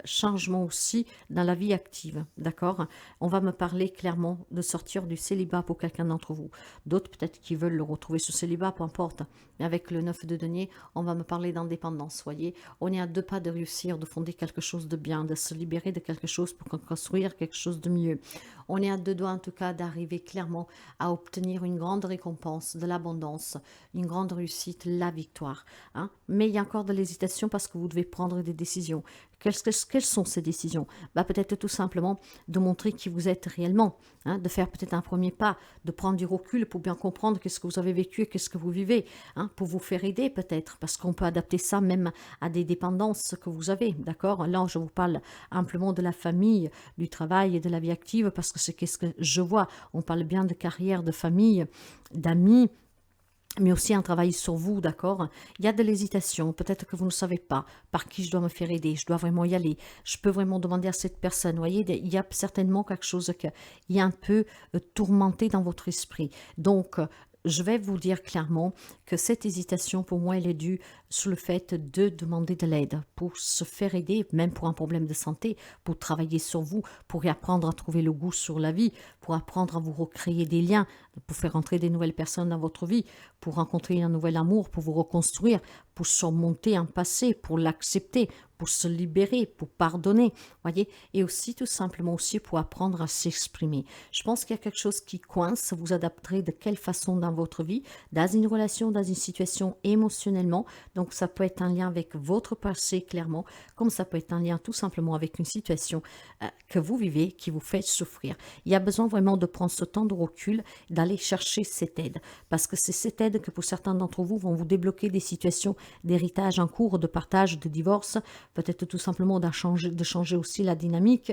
changement aussi dans la vie active, d'accord? On va me parler clairement de sortir du célibat pour quelqu'un d'entre vous. D'autres peut-être qui veulent le retrouver ce célibat, peu importe. Mais avec le 9 de denier, on va me parler d'indépendance, voyez. On est à 2 pas de réussir, de fonder quelque chose de bien, de se libérer de quelque chose pour construire quelque chose de mieux. On est à 2 doigts en tout cas d'arriver clairement à obtenir une grande récompense, de l'abondance, une grande réussite, la victoire. Hein. Mais il y a encore de l'hésitation parce que vous devez prendre des décisions. Quelles sont ces décisions? Peut-être tout simplement de montrer qui vous êtes réellement, hein, de faire peut-être un premier pas, de prendre du recul pour bien comprendre qu'est-ce que vous avez vécu et qu'est-ce que vous vivez, hein, pour vous faire aider peut-être, parce qu'on peut adapter ça même à des dépendances que vous avez, d'accord? Là, je vous parle amplement de la famille, du travail et de la vie active, parce que c'est qu'est-ce que je vois. On parle bien de carrière, de famille, d'amis, mais aussi un travail sur vous, d'accord? Il y a de l'hésitation, peut-être que vous ne savez pas par qui je dois me faire aider, je dois vraiment y aller, je peux vraiment demander à cette personne, vous voyez, il y a certainement quelque chose qui est un peu tourmenté dans votre esprit. Donc, je vais vous dire clairement que cette hésitation, pour moi, elle est due sur le fait de demander de l'aide pour se faire aider, même pour un problème de santé, pour travailler sur vous, pour apprendre à trouver le goût sur la vie, pour apprendre à vous recréer des liens, pour faire entrer des nouvelles personnes dans votre vie, pour rencontrer un nouvel amour, pour vous reconstruire, pour surmonter un passé, pour l'accepter, pour se libérer, pour pardonner, voyez, et aussi tout simplement aussi pour apprendre à s'exprimer. Je pense qu'il y a quelque chose qui coince, vous adapterez de quelle façon dans votre vie, dans une relation, dans une situation émotionnellement, donc ça peut être un lien avec votre passé clairement, comme ça peut être un lien tout simplement avec une situation que vous vivez, qui vous fait souffrir. Il y a besoin vraiment de prendre ce temps de recul, d'aller chercher cette aide, parce que c'est cette aide que pour certains d'entre vous vont vous débloquer des situations d'héritage en cours, de partage, de divorce, peut-être tout simplement de changer aussi la dynamique,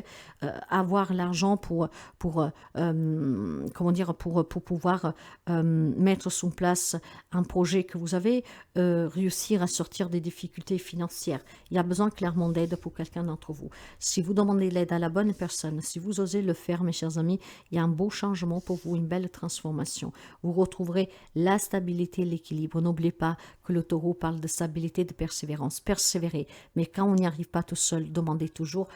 avoir l'argent comment dire, pour pouvoir mettre sous place un projet que vous avez, réussir à sortir des difficultés financières. Il y a besoin clairement d'aide pour quelqu'un d'entre vous. Si vous demandez l'aide à la bonne personne, si vous osez le faire, mes chers amis, il y a un beau changement pour vous, une belle transformation. Vous retrouverez la stabilité, l'équilibre. N'oubliez pas que le taureau parle de stabilité, de persévérance. Persévérer. Mais quand on n'y arrive pas tout seul, demandez toujours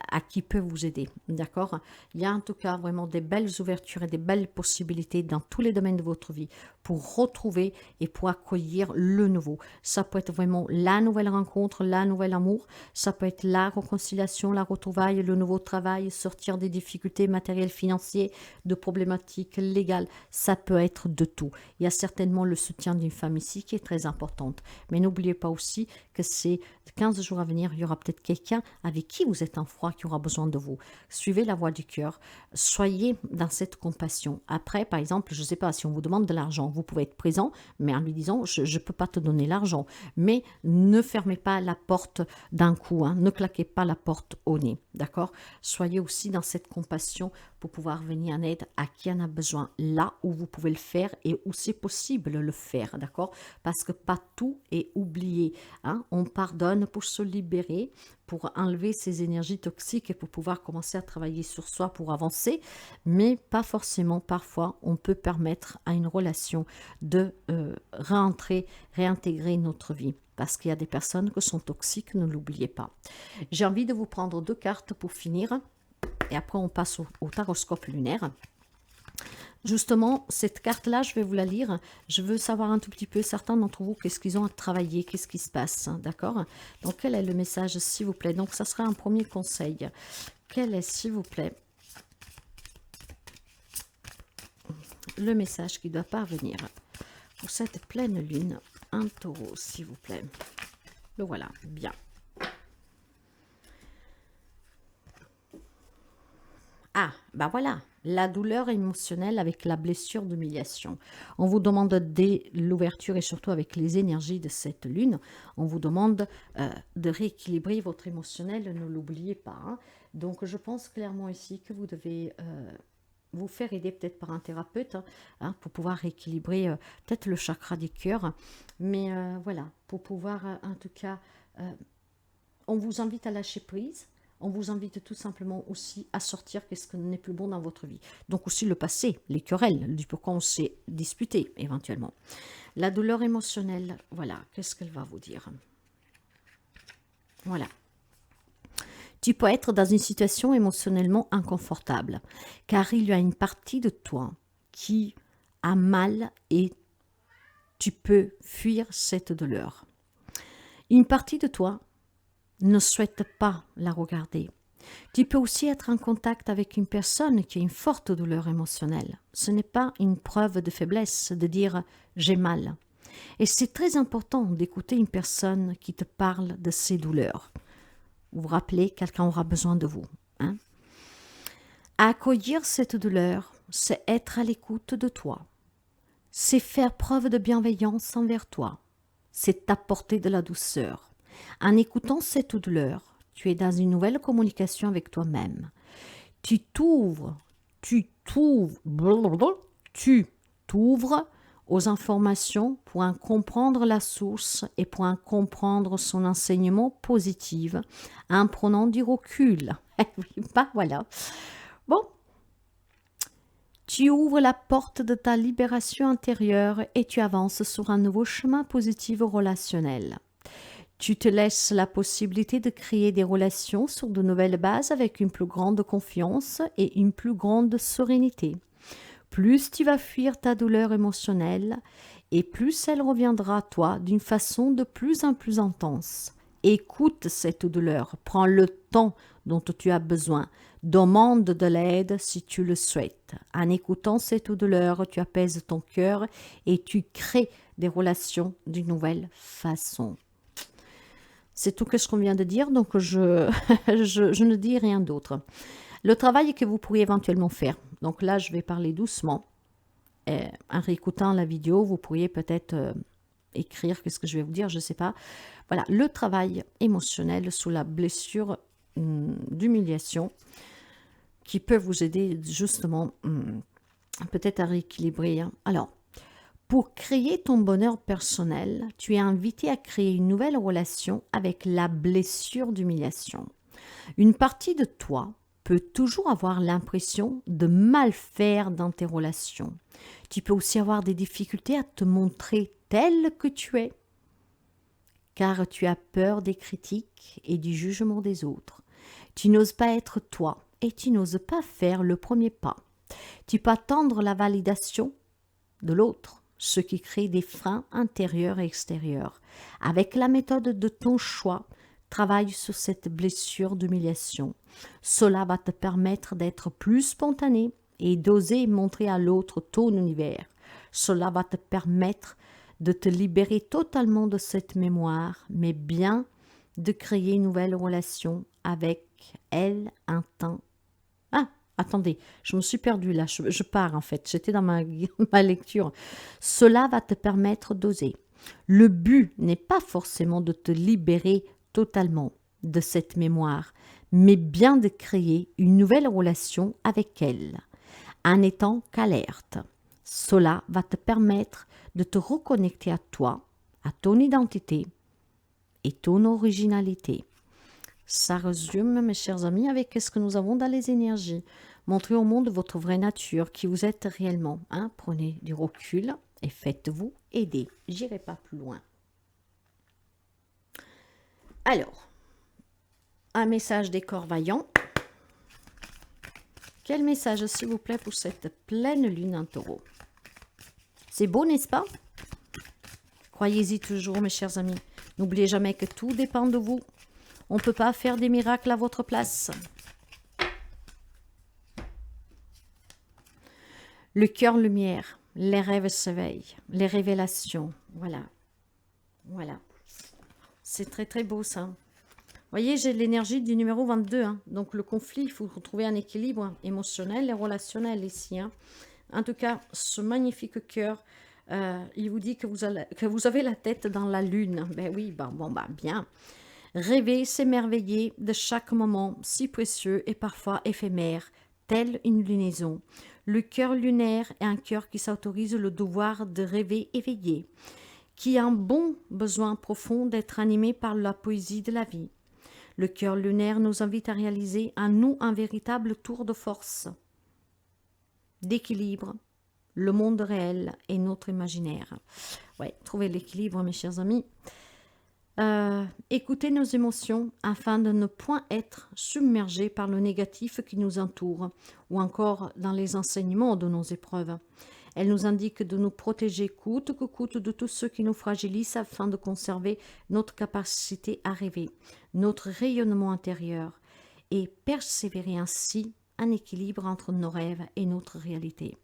à qui peut vous aider. D'accord? Il y a en tout cas vraiment des belles ouvertures et des belles possibilités dans tous les domaines de votre vie pour retrouver et pour accueillir le nouveau. Ça peut être vraiment la nouvelle rencontre, la nouvelle amour. Ça peut être la réconciliation, la retrouvaille, le nouveau travail, sortir des difficultés matérielles, financières, de problématiques légales. Ça peut être de tout. Il y a certainement le soutien d'une femme ici qui est très importante. Mais n'oubliez pas aussi que ces 15 jours à venir, il y aura peut-être quelqu'un avec qui vous êtes en froid qui aura besoin de vous. Suivez la voie du cœur. Soyez dans cette compassion. Après, par exemple, je ne sais pas, si on vous demande de l'argent, vous pouvez être présent, mais en lui disant, je ne peux pas te donner l'argent. Mais ne fermez pas la porte d'un coup, hein. Ne claquez pas la porte au nez, d'accord? Soyez aussi dans cette compassion pour pouvoir venir en aide à qui en a besoin, là où vous pouvez le faire et où c'est possible de le faire, d'accord? Parce que pas tout est oublié, hein? On pardonne pour se libérer, pour enlever ces énergies toxiques et pour pouvoir commencer à travailler sur soi pour avancer, mais pas forcément. Parfois, on peut permettre à une relation de réintégrer notre vie. Parce qu'il y a des personnes qui sont toxiques, ne l'oubliez pas. J'ai envie de vous prendre 2 cartes pour finir. Et après, on passe au taroscope lunaire. Justement, cette carte-là, je vais vous la lire. Je veux savoir un tout petit peu, certains d'entre vous, qu'est-ce qu'ils ont à travailler, qu'est-ce qui se passe, d'accord? Donc, quel est le message, s'il vous plaît? Donc, ça sera un premier conseil. Quel est, s'il vous plaît, le message qui doit parvenir pour cette pleine lune, un taureau, s'il vous plaît? Le voilà, bien. ben voilà, la douleur émotionnelle avec la blessure d'humiliation. On vous demande dès l'ouverture et surtout avec les énergies de cette lune, on vous demande de rééquilibrer votre émotionnel, ne l'oubliez pas. Hein. Donc je pense clairement ici que vous devez vous faire aider peut-être par un thérapeute hein, pour pouvoir rééquilibrer peut-être le chakra du cœur. Mais voilà, pour pouvoir en tout cas, on vous invite à lâcher prise. On vous invite tout simplement aussi à sortir qu'est-ce qui n'est plus bon dans votre vie. Donc aussi le passé, les querelles, du pourquoi on s'est disputé éventuellement. La douleur émotionnelle, voilà, qu'est-ce qu'elle va vous dire? Voilà. Tu peux être dans une situation émotionnellement inconfortable, car il y a une partie de toi qui a mal et tu peux fuir cette douleur. Une partie de toi ne souhaite pas la regarder. Tu peux aussi être en contact avec une personne qui a une forte douleur émotionnelle. Ce n'est pas une preuve de faiblesse de dire « j'ai mal ». Et c'est très important d'écouter une personne qui te parle de ses douleurs. Vous vous rappelez, quelqu'un aura besoin de vous. Hein? Accueillir cette douleur, c'est être à l'écoute de toi. C'est faire preuve de bienveillance envers toi. C'est t'apporter de la douceur. En écoutant cette douleur, tu es dans une nouvelle communication avec toi-même. Tu t'ouvres aux informations pour en comprendre la source et pour en comprendre son enseignement positif en prenant du recul. Bah voilà. Bon. Tu ouvres la porte de ta libération intérieure et tu avances sur un nouveau chemin positif relationnel. Tu te laisses la possibilité de créer des relations sur de nouvelles bases avec une plus grande confiance et une plus grande sérénité. Plus tu vas fuir ta douleur émotionnelle et plus elle reviendra à toi d'une façon de plus en plus intense. Écoute cette douleur, prends le temps dont tu as besoin, demande de l'aide si tu le souhaites. En écoutant cette douleur, tu apaises ton cœur et tu crées des relations d'une nouvelle façon. C'est tout ce qu'on vient de dire, donc je ne dis rien d'autre. Le travail que vous pourriez éventuellement faire, donc là je vais parler doucement, en réécoutant la vidéo, vous pourriez peut-être écrire, qu'est-ce que je vais vous dire, je ne sais pas. Voilà, le travail émotionnel sous la blessure d'humiliation qui peut vous aider justement peut-être à rééquilibrer. Hein. Alors, pour créer ton bonheur personnel, tu es invité à créer une nouvelle relation avec la blessure d'humiliation. Une partie de toi peut toujours avoir l'impression de mal faire dans tes relations. Tu peux aussi avoir des difficultés à te montrer tel que tu es, car tu as peur des critiques et du jugement des autres. Tu n'oses pas être toi et tu n'oses pas faire le premier pas. Tu peux attendre la validation de l'autre, ce qui crée des freins intérieurs et extérieurs. Avec la méthode de ton choix, travaille sur cette blessure d'humiliation. Cela va te permettre d'être plus spontané et d'oser montrer à l'autre ton univers. Cela va te permettre de te libérer totalement de cette mémoire, mais bien de créer une nouvelle relation avec elle un temps. Ah, attendez, je me suis perdue là, je pars en fait, j'étais dans ma lecture. Cela va te permettre d'oser. Le but n'est pas forcément de te libérer totalement de cette mémoire, mais bien de créer une nouvelle relation avec elle, en étant qu'alerte. Cela va te permettre de te reconnecter à toi, à ton identité et ton originalité. Ça résume, mes chers amis, avec ce que nous avons dans les énergies. Montrez au monde votre vraie nature, qui vous êtes réellement. Hein? Prenez du recul et faites-vous aider. J'irai pas plus loin. Alors, un message des corps vaillants. Quel message, s'il vous plaît, pour cette pleine lune en taureau? C'est beau, n'est-ce pas? Croyez-y toujours, mes chers amis. N'oubliez jamais que tout dépend de vous. On ne peut pas faire des miracles à votre place. Le cœur lumière, les rêves s'éveillent, les révélations. Voilà. Voilà. C'est très très beau ça. Vous Voyez, j'ai l'énergie du numéro 22. Hein. Donc, le conflit, il faut trouver un équilibre émotionnel et relationnel ici. Hein. En tout cas, ce magnifique cœur, il vous dit que vous avez la tête dans la lune. Ben oui, bien. Rêver, s'émerveiller de chaque moment si précieux et parfois éphémère, telle une lunaison. Le cœur lunaire est un cœur qui s'autorise le devoir de rêver éveillé, qui a un bon besoin profond d'être animé par la poésie de la vie. Le cœur lunaire nous invite à réaliser en nous un véritable tour de force, d'équilibre, le monde réel et notre imaginaire. Ouais, trouvez l'équilibre, mes chers amis. Écoutez nos émotions afin de ne point être submergés par le négatif qui nous entoure ou encore dans les enseignements de nos épreuves. Elle nous indique de nous protéger coûte que coûte de tout ce qui nous fragilise afin de conserver notre capacité à rêver, notre rayonnement intérieur et persévérer ainsi un équilibre entre nos rêves et notre réalité.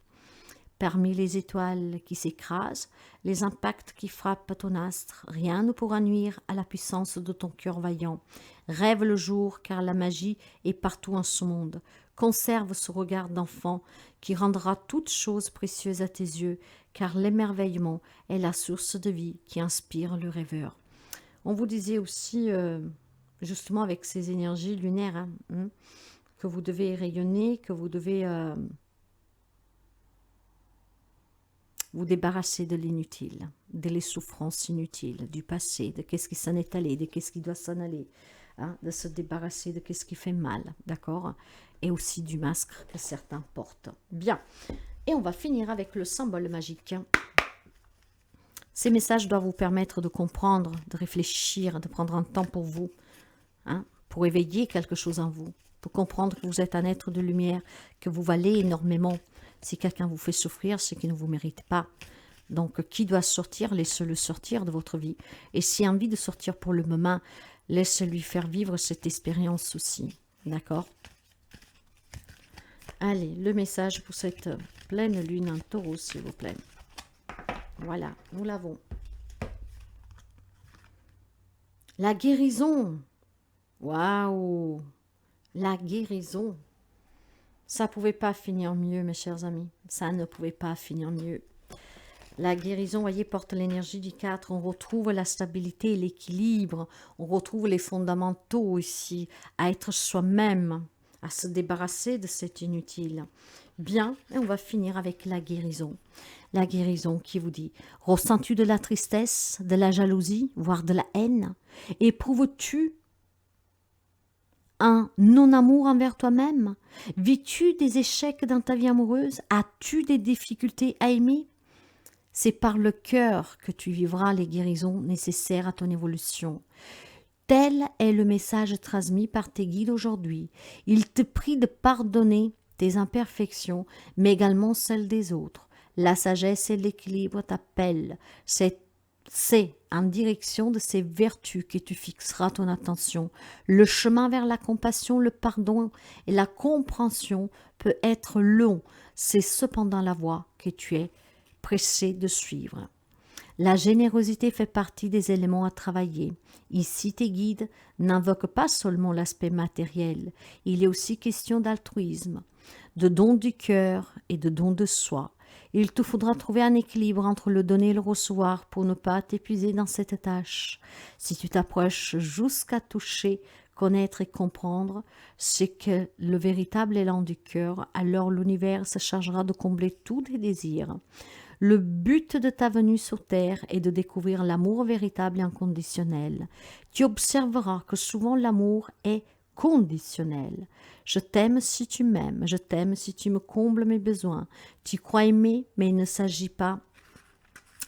Parmi les étoiles qui s'écrasent, les impacts qui frappent ton astre, rien ne pourra nuire à la puissance de ton cœur vaillant. Rêve le jour, car la magie est partout en ce monde. Conserve ce regard d'enfant qui rendra toute chose précieuse à tes yeux, car l'émerveillement est la source de vie qui inspire le rêveur. On vous disait aussi, justement avec ces énergies lunaires, que vous devez rayonner, que vous devez vous débarrasser de l'inutile, des souffrances inutiles, du passé, de qu'est-ce qui s'en est allé, de qu'est-ce qui doit s'en aller, de se débarrasser de qu'est-ce qui fait mal, d'accord? Et aussi du masque que certains portent. Bien, et on va finir avec le symbole magique. Ces messages doivent vous permettre de comprendre, de réfléchir, de prendre un temps pour vous, pour éveiller quelque chose en vous, pour comprendre que vous êtes un être de lumière, que vous valez énormément. Si quelqu'un vous fait souffrir, c'est qu'il ne vous mérite pas. Donc, qui doit sortir, laissez-le sortir de votre vie. Et s'il a envie de sortir pour le moment, laissez-lui faire vivre cette expérience aussi. D'accord? Allez, le message pour cette pleine lune en taureau, s'il vous plaît. Voilà, nous l'avons. La guérison. Waouh! La guérison. Ça ne pouvait pas finir mieux, mes chers amis. Ça ne pouvait pas finir mieux. La guérison, voyez, porte l'énergie du 4. On retrouve la stabilité, l'équilibre. On retrouve les fondamentaux ici, à être soi-même, à se débarrasser de cet inutile. Bien, et on va finir avec la guérison. La guérison qui vous dit, ressens-tu de la tristesse, de la jalousie, voire de la haine? Éprouves-tu un non-amour envers toi-même? Vis-tu des échecs dans ta vie amoureuse? As-tu des difficultés à aimer? C'est par le cœur que tu vivras les guérisons nécessaires à ton évolution. Tel est le message transmis par tes guides aujourd'hui. Ils te prient de pardonner tes imperfections, mais également celles des autres. La sagesse et l'équilibre t'appellent. C'est en direction de ces vertus que tu fixeras ton attention. Le chemin vers la compassion, le pardon et la compréhension peut être long. C'est cependant la voie que tu es pressé de suivre. La générosité fait partie des éléments à travailler. Ici, tes guides n'invoquent pas seulement l'aspect matériel. Il est aussi question d'altruisme, de don du cœur et de don de soi. Il te faudra trouver un équilibre entre le donner et le recevoir pour ne pas t'épuiser dans cette tâche. Si tu t'approches jusqu'à toucher, connaître et comprendre ce que le véritable élan du cœur, alors l'univers se chargera de combler tous tes désirs. Le but de ta venue sur Terre est de découvrir l'amour véritable et inconditionnel. Tu observeras que souvent l'amour est conditionnel. Je t'aime si tu m'aimes, je t'aime si tu me combles mes besoins. Tu crois aimer, mais il ne s'agit pas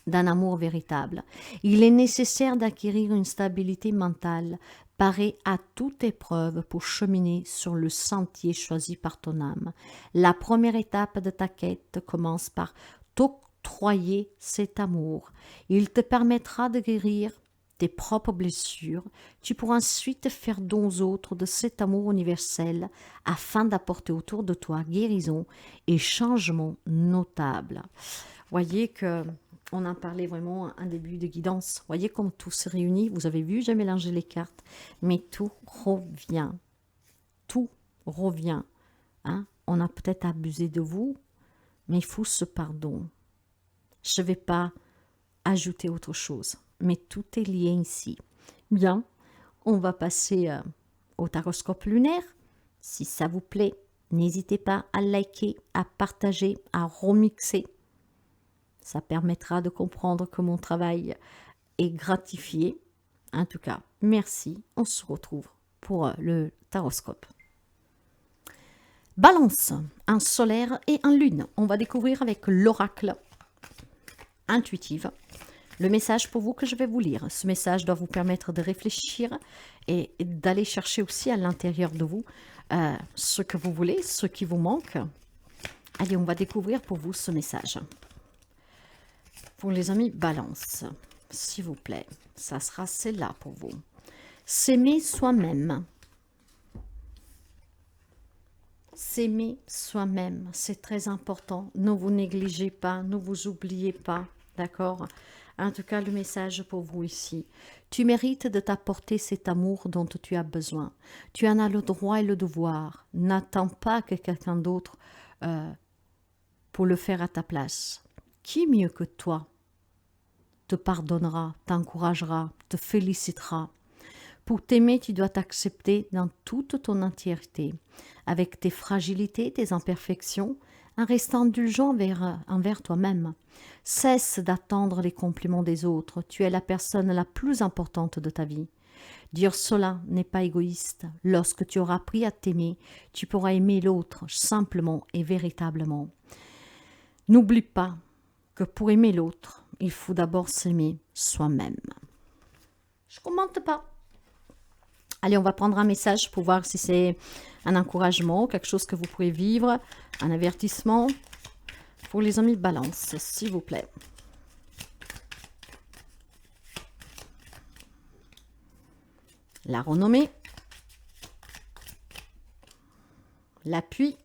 d'un amour véritable. Il est nécessaire d'acquérir une stabilité mentale, parée à toute épreuve pour cheminer sur le sentier choisi par ton âme. La première étape de ta quête commence par t'octroyer cet amour. Il te permettra de guérir tes propres blessures. Tu pourras ensuite faire don aux autres de cet amour universel afin d'apporter autour de toi guérison et changement notable. Voyez que on a parlé vraiment un début de guidance. Voyez comme tout se réunit. Vous avez vu, j'ai mélangé les cartes, mais tout revient. Tout revient. Hein? On a peut-être abusé de vous, mais il faut ce pardon. Je ne vais pas ajouter autre chose, mais tout est lié ici. Bien, on va passer au taroscope lunaire. Si ça vous plaît, n'hésitez pas à liker, à partager, à remixer. Ça permettra de comprendre que mon travail est gratifié. En tout cas, merci. On se retrouve pour le taroscope. Balance, un solaire et un lune. On va découvrir avec l'oracle intuitive le message pour vous que je vais vous lire. Ce message doit vous permettre de réfléchir et d'aller chercher aussi à l'intérieur de vous ce que vous voulez, ce qui vous manque. Allez, on va découvrir pour vous ce message. Pour les amis Balance, s'il vous plaît, ça sera celle-là pour vous. S'aimer soi-même. S'aimer soi-même, c'est très important. Ne vous négligez pas, ne vous oubliez pas, d'accord? En tout cas, le message pour vous ici. Tu mérites de t'apporter cet amour dont tu as besoin. Tu en as le droit et le devoir. N'attends pas que quelqu'un d'autre pour le faire à ta place. Qui mieux que toi te pardonnera, t'encouragera, te félicitera? Pour t'aimer, tu dois t'accepter dans toute ton entièreté, avec tes fragilités, tes imperfections, en restant indulgent envers toi-même. Cesse d'attendre les compliments des autres, tu es la personne la plus importante de ta vie. Dire cela n'est pas égoïste. Lorsque tu auras appris à t'aimer, tu pourras aimer l'autre simplement et véritablement. N'oublie pas que pour aimer l'autre, il faut d'abord s'aimer soi-même. Je ne commente pas. Allez, on va prendre un message pour voir si c'est un encouragement, quelque chose que vous pouvez vivre, un avertissement. Pour les amis de Balance, s'il vous plaît. La renommée. L'appui.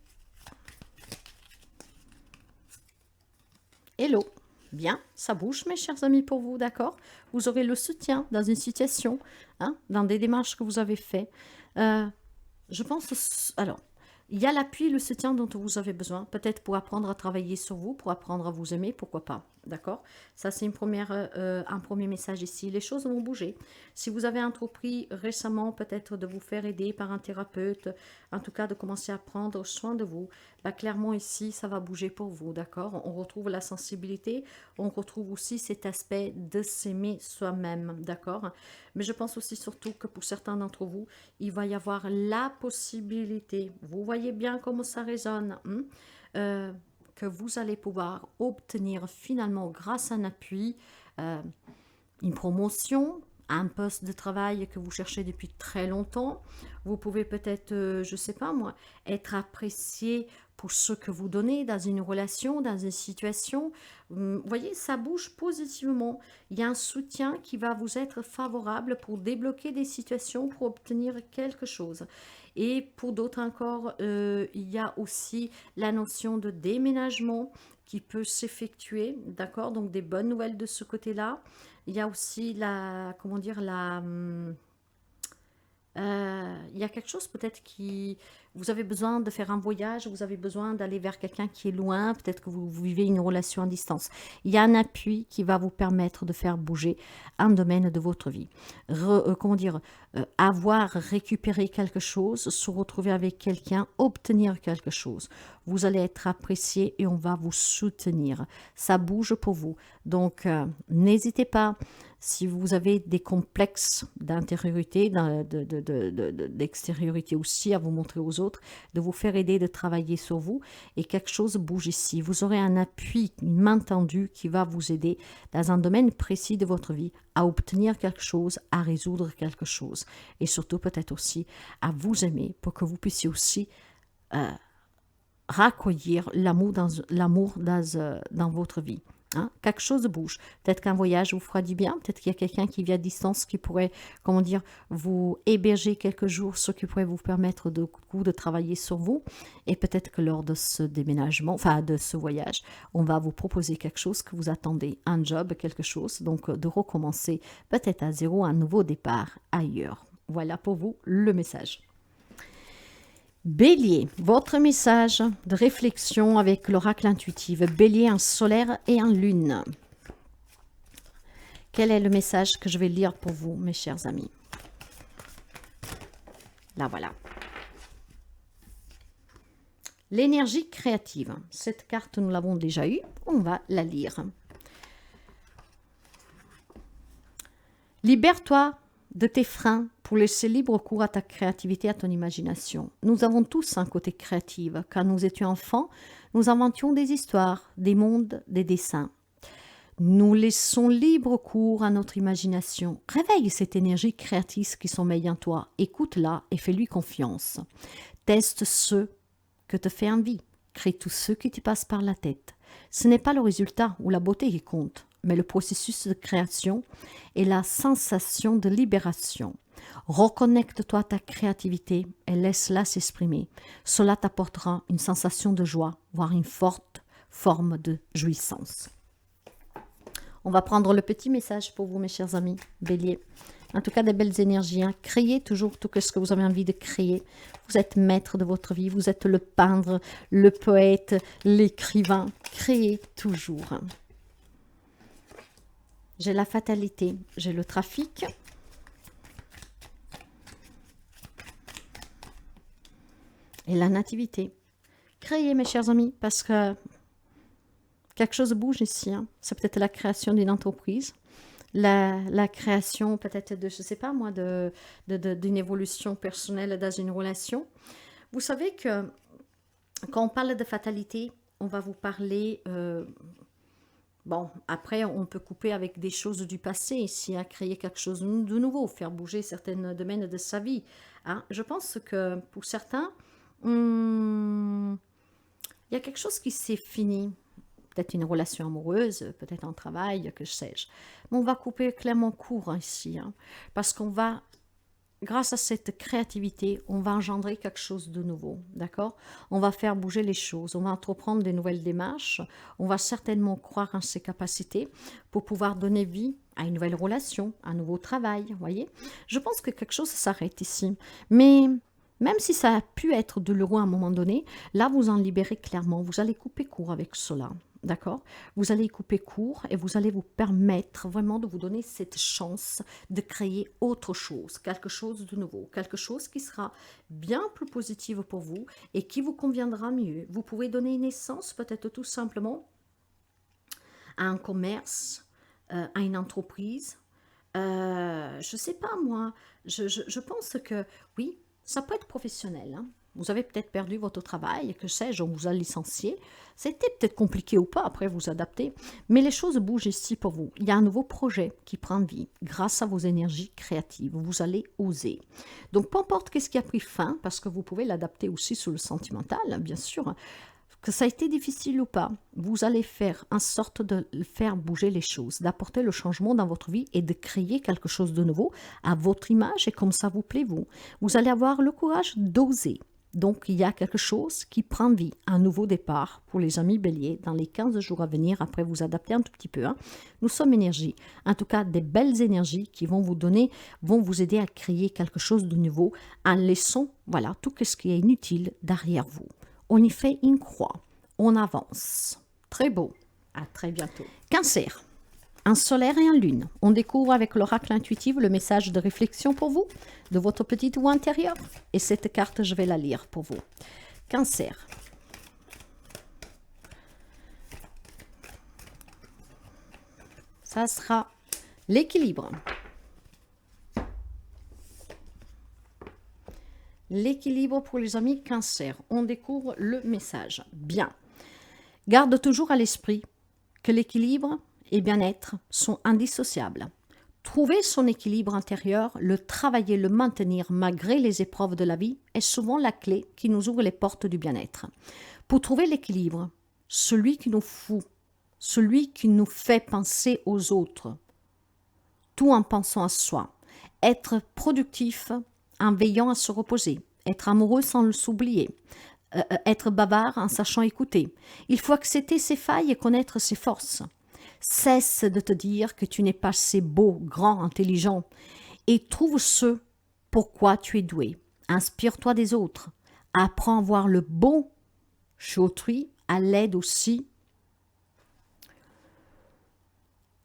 Et l'eau. Bien, ça bouge, mes chers amis, pour vous, d'accord? Vous aurez le soutien dans une situation, hein, dans des démarches que vous avez faites. Je pense, alors, il y a l'appui et le soutien dont vous avez besoin, peut-être pour apprendre à travailler sur vous, pour apprendre à vous aimer, pourquoi pas, d'accord? Ça, c'est un premier message ici. Les choses vont bouger. Si vous avez entrepris récemment, peut-être de vous faire aider par un thérapeute, en tout cas de commencer à prendre soin de vous, bah, clairement ici, ça va bouger pour vous, d'accord? On retrouve la sensibilité, on retrouve aussi cet aspect de s'aimer soi-même, d'accord? Mais je pense aussi surtout que pour certains d'entre vous, il va y avoir la possibilité, vous voyez bien comment ça résonne, que vous allez pouvoir obtenir finalement grâce à un appui, une promotion, un poste de travail que vous cherchez depuis très longtemps. Vous pouvez peut-être, je ne sais pas moi, être apprécié pour ce que vous donnez dans une relation, dans une situation. Vous voyez, ça bouge positivement. Il y a un soutien qui va vous être favorable pour débloquer des situations, pour obtenir quelque chose. Et pour d'autres encore, il y a aussi la notion de déménagement qui peut s'effectuer, d'accord? Donc des bonnes nouvelles de ce côté-là. Il y a aussi il y a quelque chose peut-être qui... Vous avez besoin de faire un voyage, vous avez besoin d'aller vers quelqu'un qui est loin, peut-être que vous vivez une relation à distance. Il y a un appui qui va vous permettre de faire bouger un domaine de votre vie. Avoir récupéré quelque chose, se retrouver avec quelqu'un, obtenir quelque chose. Vous allez être apprécié et on va vous soutenir. Ça bouge pour vous. Donc, n'hésitez pas. Si vous avez des complexes d'intériorité, d'extériorité aussi à vous montrer aux autres, de vous faire aider, de travailler sur vous et quelque chose bouge ici. Vous aurez un appui, une main tendue qui va vous aider dans un domaine précis de votre vie à obtenir quelque chose, à résoudre quelque chose et surtout peut-être aussi à vous aimer pour que vous puissiez aussi raccueillir l'amour dans votre vie. Hein, quelque chose bouge. Peut-être qu'un voyage vous fera du bien. Peut-être qu'il y a quelqu'un qui vit à distance qui pourrait, comment dire, vous héberger quelques jours, ce qui pourrait vous permettre de travailler sur vous. Et peut-être que lors de ce déménagement, enfin de ce voyage, on va vous proposer quelque chose que vous attendez, un job, quelque chose. Donc de recommencer peut-être à zéro, un nouveau départ ailleurs. Voilà pour vous le message. Bélier, votre message de réflexion avec l'oracle intuitif. Bélier en solaire et en lune. Quel est le message que je vais lire pour vous, mes chers amis? Là, voilà. L'énergie créative. Cette carte, nous l'avons déjà eue. On va la lire. Libère-toi de tes freins pour laisser libre cours à ta créativité, à ton imagination. Nous avons tous un côté créatif. Quand nous étions enfants, nous inventions des histoires, des mondes, des dessins. Nous laissons libre cours à notre imagination. Réveille cette énergie créatrice qui sommeille en toi. Écoute-la et fais-lui confiance. Teste ce que te fait envie. Crée tout ce qui te passe par la tête. Ce n'est pas le résultat ou la beauté qui compte, mais le processus de création et la sensation de libération. Reconnecte-toi à ta créativité et laisse-la s'exprimer. Cela t'apportera une sensation de joie, voire une forte forme de jouissance. On va prendre le petit message pour vous, mes chers amis, Bélier. En tout cas, des belles énergies. Hein. Créez toujours tout ce que vous avez envie de créer. Vous êtes maître de votre vie. Vous êtes le peintre, le poète, l'écrivain. Créez toujours. J'ai la fatalité. J'ai le trafic. Et la nativité. Créez, mes chers amis, parce que quelque chose bouge ici. Hein. C'est peut-être la création d'une entreprise. La création peut-être de, je ne sais pas moi, d'une évolution personnelle dans une relation. Vous savez que quand on parle de fatalité, on va vous parler... bon, après, on peut couper avec des choses du passé ici, à créer quelque chose de nouveau, faire bouger certains domaines de sa vie. Hein. Je pense que pour certains, il y a quelque chose qui s'est fini. Peut-être une relation amoureuse, peut-être un travail, que sais-je. Mais on va couper clairement court ici, hein, parce qu'on va, grâce à cette créativité, on va engendrer quelque chose de nouveau, d'accord? On va faire bouger les choses, on va entreprendre des nouvelles démarches, on va certainement croire en ses capacités pour pouvoir donner vie à une nouvelle relation, à un nouveau travail, vous voyez? Je pense que quelque chose s'arrête ici, mais... Même si ça a pu être douloureux à un moment donné, là, vous en libérez clairement. Vous allez couper court avec cela. D'accord? Vous allez couper court et vous allez vous permettre vraiment de vous donner cette chance de créer autre chose, quelque chose de nouveau, quelque chose qui sera bien plus positif pour vous et qui vous conviendra mieux. Vous pouvez donner naissance peut-être tout simplement à un commerce, à une entreprise. Je ne sais pas moi, je pense que oui, ça peut être professionnel. Hein. Vous avez peut-être perdu votre travail, que sais-je, on vous a licencié. C'était peut-être compliqué ou pas, après vous adapter. Mais les choses bougent ici pour vous. Il y a un nouveau projet qui prend vie grâce à vos énergies créatives. Vous allez oser. Donc, peu importe qu'est-ce qui a pris fin, parce que vous pouvez l'adapter aussi sur le sentimental, bien sûr, que ça a été difficile ou pas, vous allez faire en sorte de faire bouger les choses, d'apporter le changement dans votre vie et de créer quelque chose de nouveau à votre image et comme ça vous plaît vous. Vous allez avoir le courage d'oser. Donc, il y a quelque chose qui prend vie, un nouveau départ pour les amis béliers dans les 15 jours à venir. Après, vous adaptez un tout petit peu. Hein. Nous sommes énergie. En tout cas, des belles énergies qui vont vous donner, vont vous aider à créer quelque chose de nouveau en laissant, voilà, tout ce qui est inutile derrière vous. On y fait une croix. On avance. Très beau. À très bientôt. Cancer. Un solaire et un lune. On découvre avec l'oracle intuitif le message de réflexion pour vous, de votre petite voix intérieure. Et cette carte, je vais la lire pour vous. Cancer. Ça sera l'équilibre. L'équilibre pour les amis Cancer. On découvre le message. Bien. Garde toujours à l'esprit que l'équilibre et bien-être sont indissociables. Trouver son équilibre intérieur, le travailler, le maintenir malgré les épreuves de la vie est souvent la clé qui nous ouvre les portes du bien-être. Pour trouver l'équilibre, celui qu'il nous faut celui qui nous fait penser aux autres, tout en pensant à soi. Être productif en veillant à se reposer. Être amoureux sans s'oublier. Être bavard en sachant écouter. Il faut accepter ses failles et connaître ses forces. Cesse de te dire que tu n'es pas assez beau, grand, intelligent et trouve ce pourquoi tu es doué. Inspire-toi des autres. Apprends à voir le bon chez autrui, à l'aide aussi.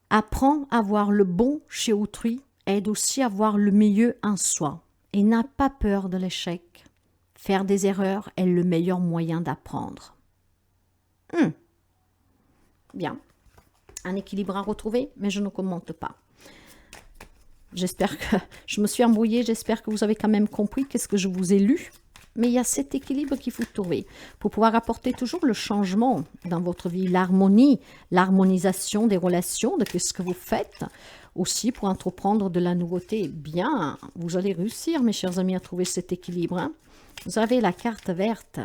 Apprends à voir le bon chez autrui, aide aussi à voir le mieux en soi. Et n'a pas peur de l'échec. Faire des erreurs est le meilleur moyen d'apprendre. Bien. Un équilibre à retrouver, mais je ne commente pas. J'espère que je me suis embrouillée, j'espère que vous avez quand même compris qu'est-ce que je vous ai lu. Mais il y a cet équilibre qu'il faut trouver pour pouvoir apporter toujours le changement dans votre vie, l'harmonie, l'harmonisation des relations, de ce que vous faites, aussi pour entreprendre de la nouveauté. Bien, vous allez réussir, mes chers amis, à trouver cet équilibre. Hein. Vous avez la carte verte.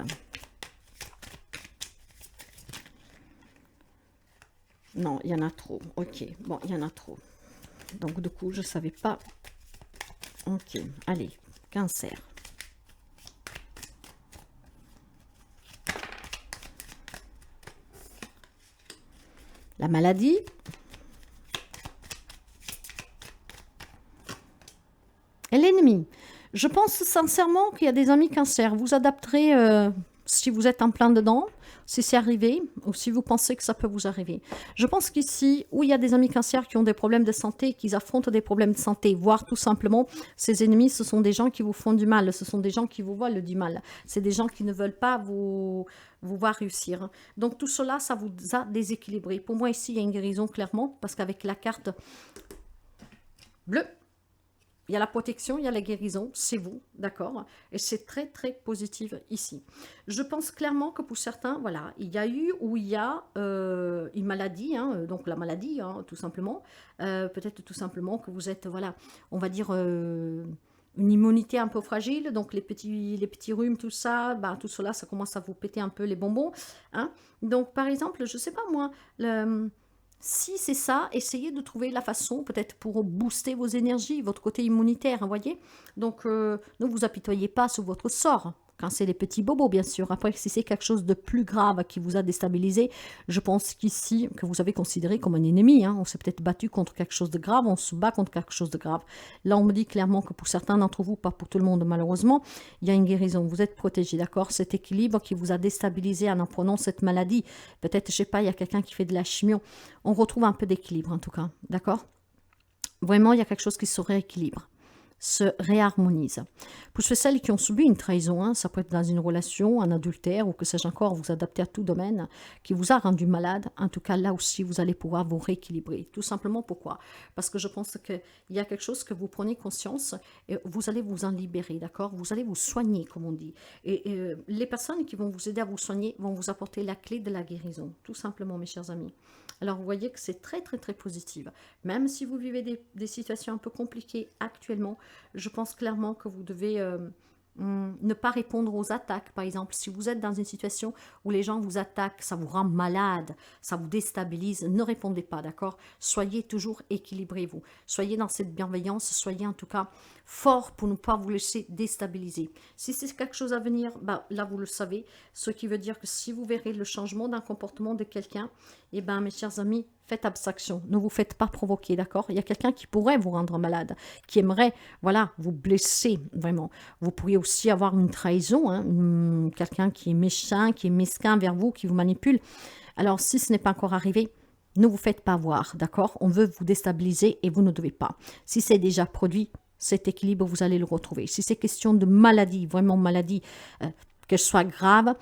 Non, il y en a trop. Ok, bon, il y en a trop. Donc, du coup, je ne savais pas. Ok, allez, Cancer. La maladie. Et l'ennemi. Je pense sincèrement qu'il y a des amis Cancer. Vous adapterez si vous êtes en plein dedans, si c'est arrivé, ou si vous pensez que ça peut vous arriver. Je pense qu'ici, où il y a des amis Cancer qui ont des problèmes de santé, qui affrontent des problèmes de santé, voire tout simplement, ces ennemis, ce sont des gens qui vous font du mal, ce sont des gens qui vous veulent du mal. C'est des gens qui ne veulent pas vous voir réussir. Donc tout cela, ça vous a déséquilibré. Pour moi, ici, il y a une guérison clairement, parce qu'avec la carte bleue, il y a la protection, il y a la guérison, c'est vous, d'accord? Et c'est très, très positif ici. Je pense clairement que pour certains, voilà, il y a eu ou il y a une maladie, hein, donc la maladie, hein, tout simplement. Peut-être tout simplement que vous êtes, voilà, on va dire une immunité un peu fragile, donc les petits rhumes, tout ça, bah, tout cela, ça commence à vous péter un peu les bonbons. Hein. Donc, par exemple, je ne sais pas moi, si c'est ça, essayez de trouver la façon, peut-être pour booster vos énergies, votre côté immunitaire, vous voyez. Donc, ne vous apitoyez pas sur votre sort, quand c'est les petits bobos, bien sûr. Après, si c'est quelque chose de plus grave qui vous a déstabilisé, je pense qu'ici, que vous avez considéré comme un ennemi. Hein. On s'est peut-être battu contre quelque chose de grave, on se bat contre quelque chose de grave. Là, on me dit clairement que pour certains d'entre vous, pas pour tout le monde malheureusement, il y a une guérison. Vous êtes protégé, d'accord? Cet équilibre qui vous a déstabilisé en prenant cette maladie, peut-être, je sais pas, il y a quelqu'un qui fait de la chimio. On retrouve un peu d'équilibre en tout cas, d'accord? Vraiment, il y a quelque chose qui se rééquilibre, se réharmonise. Pour celles qui ont subi une trahison, hein, ça peut être dans une relation, un adultère ou que sais-je encore, vous adaptez à tout domaine qui vous a rendu malade, en tout cas là aussi vous allez pouvoir vous rééquilibrer. Tout simplement pourquoi? Parce que je pense qu'il y a quelque chose que vous prenez conscience et vous allez vous en libérer, d'accord? Vous allez vous soigner comme on dit. Et les personnes qui vont vous aider à vous soigner vont vous apporter la clé de la guérison, tout simplement mes chers amis. Alors, vous voyez que c'est très, très, très positif. Même si vous vivez des situations un peu compliquées actuellement, je pense clairement que vous devez ne pas répondre aux attaques. Par exemple, si vous êtes dans une situation où les gens vous attaquent, ça vous rend malade, ça vous déstabilise, ne répondez pas, d'accord? Soyez toujours équilibrez-vous. Soyez dans cette bienveillance, soyez en tout cas fort pour ne pas vous laisser déstabiliser. Si c'est quelque chose à venir, bah, là vous le savez, ce qui veut dire que si vous verrez le changement d'un comportement de quelqu'un, eh bien mes chers amis, faites abstraction, ne vous faites pas provoquer, d'accord? Il y a quelqu'un qui pourrait vous rendre malade, qui aimerait, voilà, vous blesser, vraiment. Vous pourriez aussi avoir une trahison, hein, quelqu'un qui est méchant, qui est mesquin vers vous, qui vous manipule. Alors, si ce n'est pas encore arrivé, ne vous faites pas voir, d'accord? On veut vous déstabiliser et vous ne devez pas. Si c'est déjà produit, cet équilibre, vous allez le retrouver. Si c'est question de maladie, vraiment maladie, qu'elle soit grave,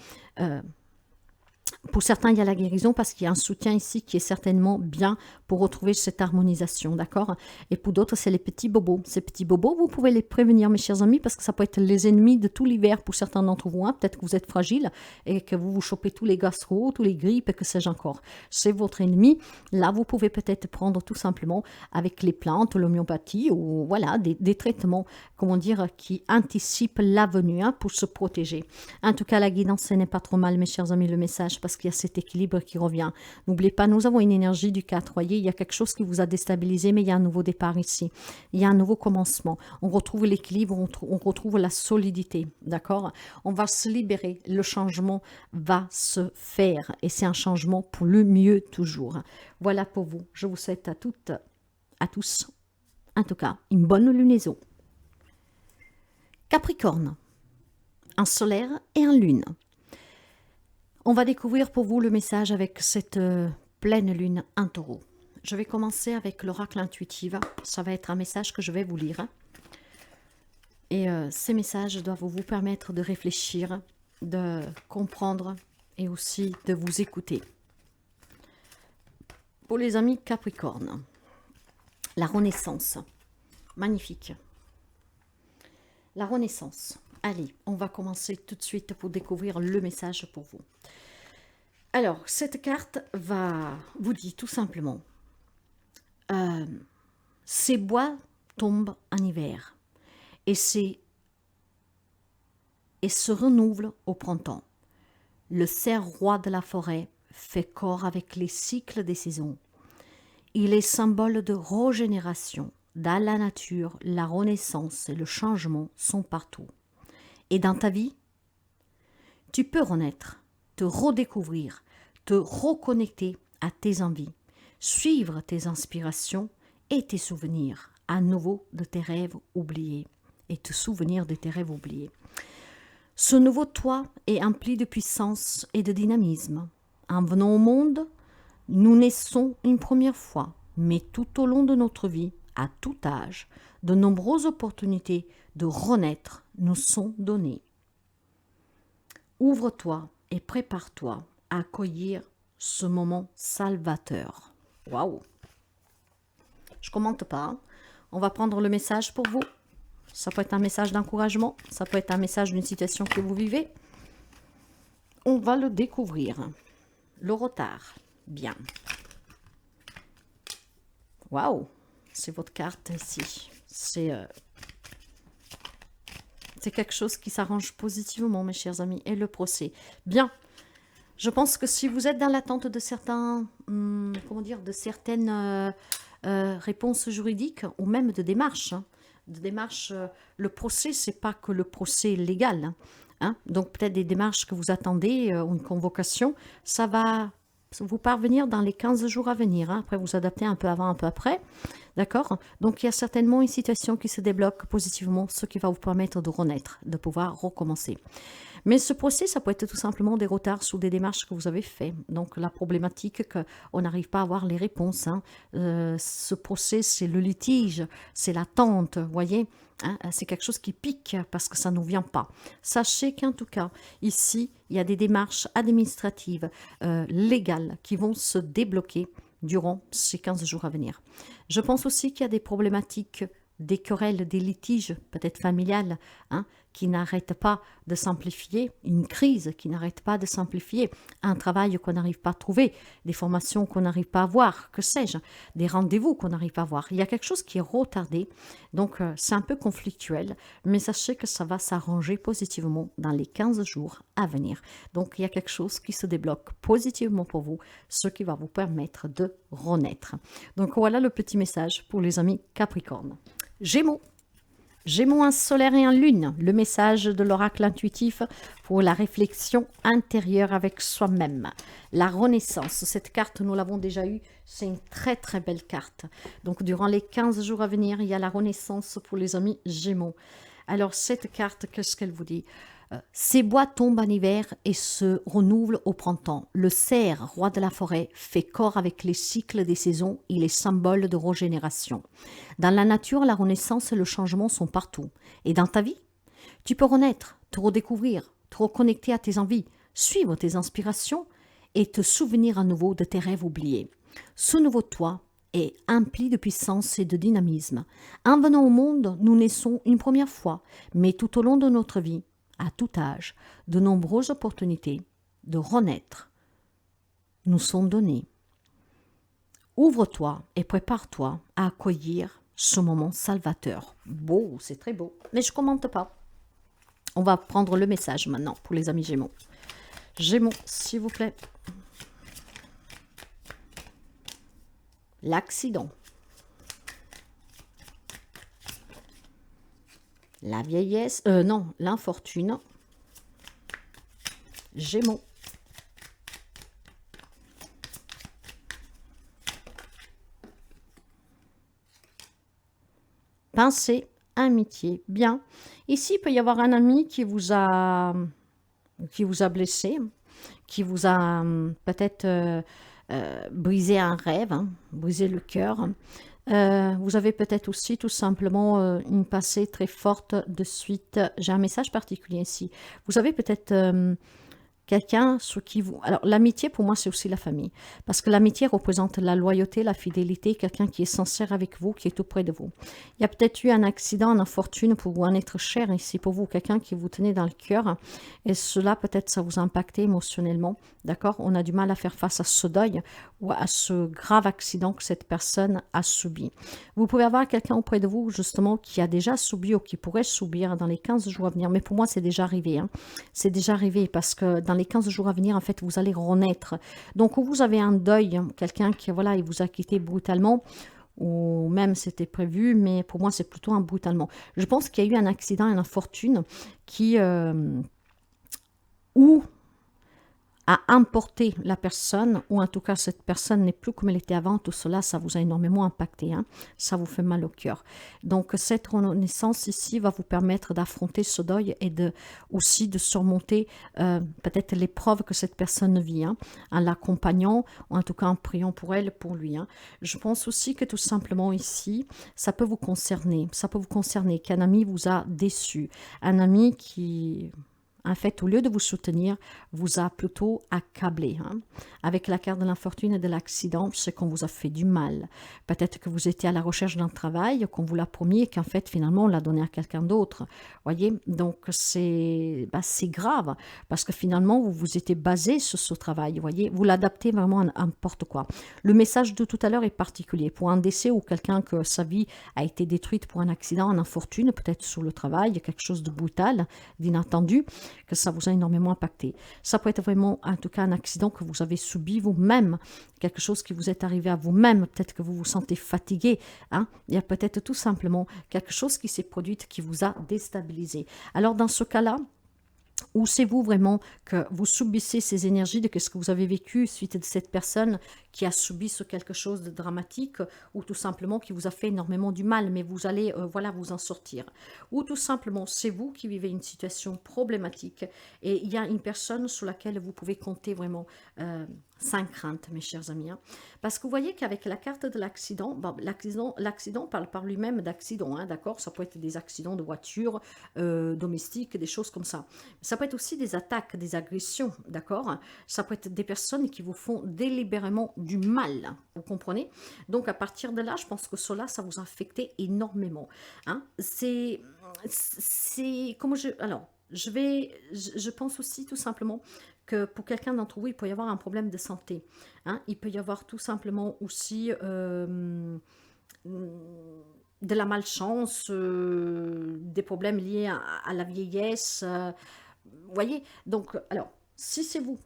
pour certains, il y a la guérison parce qu'il y a un soutien ici qui est certainement bien pour retrouver cette harmonisation, d'accord? Et pour d'autres, c'est les petits bobos. Ces petits bobos, vous pouvez les prévenir, mes chers amis, parce que ça peut être les ennemis de tout l'hiver pour certains d'entre vous. Hein. Peut-être que vous êtes fragile et que vous vous chopez tous les gastro, tous les grippes et que sais-je encore. C'est votre ennemi. Là, vous pouvez peut-être prendre tout simplement avec les plantes, l'homéopathie ou voilà, des traitements, comment dire, qui anticipent la venue hein, pour se protéger. En tout cas, la guidance, ce n'est pas trop mal, mes chers amis, le message, parce qu'il y a cet équilibre qui revient. N'oubliez pas, nous avons une énergie du 4, voyez, il y a quelque chose qui vous a déstabilisé, mais il y a un nouveau départ ici. Il y a un nouveau commencement. On retrouve l'équilibre, on retrouve la solidité, d'accord? On va se libérer, le changement va se faire et c'est un changement pour le mieux toujours. Voilà pour vous. Je vous souhaite à toutes, à tous, en tout cas, une bonne lunaison. Capricorne, un solaire et un lune. On va découvrir pour vous le message avec cette pleine lune en taureau. Je vais commencer avec l'oracle intuitive. Ça va être un message que je vais vous lire. Et ces messages doivent vous permettre de réfléchir, de comprendre et aussi de vous écouter. Pour les amis Capricorne, la renaissance. Magnifique. La renaissance. Allez, on va commencer tout de suite pour découvrir le message pour vous. Alors, cette carte vous dit tout simplement, ces bois tombent en hiver et se renouvellent au printemps. Le cerf roi de la forêt fait corps avec les cycles des saisons. Il est symbole de régénération. Dans la nature, la renaissance et le changement sont partout. Et dans ta vie, tu peux renaître, te redécouvrir, te reconnecter à tes envies, suivre tes inspirations et tes souvenirs, à nouveau de tes rêves oubliés, et te souvenir de tes rêves oubliés. Ce nouveau toi est empli de puissance et de dynamisme. En venant au monde, nous naissons une première fois, mais tout au long de notre vie, à tout âge, de nombreuses opportunités de renaître nous sont données. Ouvre-toi et prépare-toi à accueillir ce moment salvateur. Waouh! Je ne commente pas. On va prendre le message pour vous. Ça peut être un message d'encouragement, ça peut être un message d'une situation que vous vivez. On va le découvrir. Le retard. Bien. Waouh! C'est votre carte ici. C'est quelque chose qui s'arrange positivement, mes chers amis. Et le procès. Bien. Je pense que si vous êtes dans l'attente de certaines réponses juridiques ou même de démarches, le procès, c'est pas que le procès légal. Donc peut-être des démarches que vous attendez ou une convocation, ça va vous parvenir dans les 15 jours à venir. Après, vous adaptez un peu avant, un peu après. D'accord? Donc, il y a certainement une situation qui se débloque positivement, ce qui va vous permettre de renaître, de pouvoir recommencer. Mais ce procès, ça peut être tout simplement des retards sur des démarches que vous avez faites. Donc, la problématique qu'on n'arrive pas à avoir les réponses. Ce procès, c'est le litige, c'est l'attente, vous voyez? C'est quelque chose qui pique parce que ça ne nous vient pas. Sachez qu'en tout cas, ici, il y a des démarches administratives, légales qui vont se débloquer durant ces 15 jours à venir. Je pense aussi qu'il y a des problématiques, des querelles, des litiges, peut-être familiales, qui n'arrêtent pas de s'amplifier, une crise qui n'arrête pas de s'amplifier, un travail qu'on n'arrive pas à trouver, des formations qu'on n'arrive pas à voir, que sais-je, des rendez-vous qu'on n'arrive pas à voir. Il y a quelque chose qui est retardé, donc c'est un peu conflictuel, mais sachez que ça va s'arranger positivement dans les 15 jours à venir. Donc il y a quelque chose qui se débloque positivement pour vous, ce qui va vous permettre de renaître. Donc voilà le petit message pour les amis Capricorne. Gémeaux. Gémeaux, un solaire et un lune, le message de l'oracle intuitif pour la réflexion intérieure avec soi-même. La renaissance, cette carte, nous l'avons déjà eue, c'est une très très belle carte. Donc durant les 15 jours à venir, il y a la renaissance pour les amis Gémeaux. Alors cette carte, qu'est-ce qu'elle vous dit ? Ces bois tombent en hiver et se renouvellent au printemps. Le cerf, roi de la forêt, fait corps avec les cycles des saisons. Il est symbole de régénération. Dans la nature, la renaissance et le changement sont partout. Et dans ta vie, tu peux renaître, te redécouvrir, te reconnecter à tes envies, suivre tes inspirations et te souvenir à nouveau de tes rêves oubliés. Ce nouveau toi est empli de puissance et de dynamisme. En venant au monde, nous naissons une première fois, mais tout au long de notre vie, à tout âge, de nombreuses opportunités de renaître nous sont données. Ouvre-toi et prépare-toi à accueillir ce moment salvateur. Beau, c'est très beau, mais je ne commente pas. On va prendre le message maintenant pour les amis Gémeaux. Gémeaux, s'il vous plaît. L'accident. La vieillesse. Non, l'infortune. Gémeaux. Pensée, amitié. Bien. Ici, il peut y avoir un ami qui vous a blessé, qui vous a peut-être brisé un rêve, hein, brisé le cœur. Vous avez peut-être aussi tout simplement une passée très forte de suite. J'ai un message particulier ici. Vous avez peut-être quelqu'un sur qui vous... Alors, l'amitié, pour moi, c'est aussi la famille. Parce que l'amitié représente la loyauté, la fidélité, quelqu'un qui est sincère avec vous, qui est auprès de vous. Il y a peut-être eu un accident, une infortune pour vous, un être cher ici pour vous, quelqu'un qui vous tenait dans le cœur. Et cela, peut-être, ça vous a impacté émotionnellement. D'accord? On a du mal à faire face à ce deuil ou à ce grave accident que cette personne a subi. Vous pouvez avoir quelqu'un auprès de vous, justement, qui a déjà subi ou qui pourrait subir dans les 15 jours à venir. Mais pour moi, c'est déjà arrivé. Hein. C'est déjà arrivé parce que dans les 15 jours à venir, en fait, vous allez renaître. Donc, où vous avez un deuil, quelqu'un qui, voilà, il vous a quitté brutalement, ou même c'était prévu, mais pour moi, c'est plutôt un brutalement. Je pense qu'il y a eu un accident, une infortune qui... ou à importer la personne, ou en tout cas cette personne n'est plus comme elle était avant, tout cela, ça vous a énormément impacté, hein? Ça vous fait mal au cœur. Donc cette renaissance ici va vous permettre d'affronter ce deuil et aussi de surmonter peut-être l'épreuve que cette personne vit, hein, en l'accompagnant, ou en tout cas en priant pour elle, pour lui. Hein. Je pense aussi que tout simplement ici, ça peut vous concerner, qu'un ami vous a déçu, un ami qui... En fait, au lieu de vous soutenir, vous a plutôt accablé. Hein. Avec la carte de l'infortune et de l'accident, c'est qu'on vous a fait du mal. Peut-être que vous étiez à la recherche d'un travail, qu'on vous l'a promis et qu'en fait, finalement, on l'a donné à quelqu'un d'autre. Voyez, donc c'est grave parce que finalement, vous vous étiez basé sur ce travail. Voyez, vous l'adaptez vraiment à n'importe quoi. Le message de tout à l'heure est particulier. Pour un décès ou quelqu'un que sa vie a été détruite pour un accident, une infortune, peut-être sur le travail, quelque chose de brutal, d'inattendu, que ça vous a énormément impacté. Ça peut être vraiment, en tout cas, un accident que vous avez subi vous-même, quelque chose qui vous est arrivé à vous-même, peut-être que vous vous sentez fatigué, hein? Il y a peut-être tout simplement quelque chose qui s'est produit qui vous a déstabilisé. Alors, dans ce cas-là, ou c'est vous vraiment que vous subissez ces énergies de ce que vous avez vécu suite à cette personne qui a subi ce quelque chose de dramatique ou tout simplement qui vous a fait énormément du mal, mais vous allez voilà, vous en sortir. Ou tout simplement, c'est vous qui vivez une situation problématique et il y a une personne sur laquelle vous pouvez compter vraiment sans crainte, mes chers amis. Hein. Parce que vous voyez qu'avec la carte de l'accident, bon, l'accident parle par lui-même d'accident, hein, d'accord? Ça peut être des accidents de voiture, domestiques, des choses comme ça. Ça peut être aussi des attaques, des agressions, d'accord? Ça peut être des personnes qui vous font délibérément du mal, vous comprenez? Donc à partir de là, je pense que cela, ça vous a affecté énormément. Hein? C'est comment alors, je pense aussi tout simplement que pour quelqu'un d'entre vous, il peut y avoir un problème de santé. Hein? Il peut y avoir tout simplement aussi de la malchance, des problèmes liés à la vieillesse. Vous voyez? Donc, alors, si c'est vous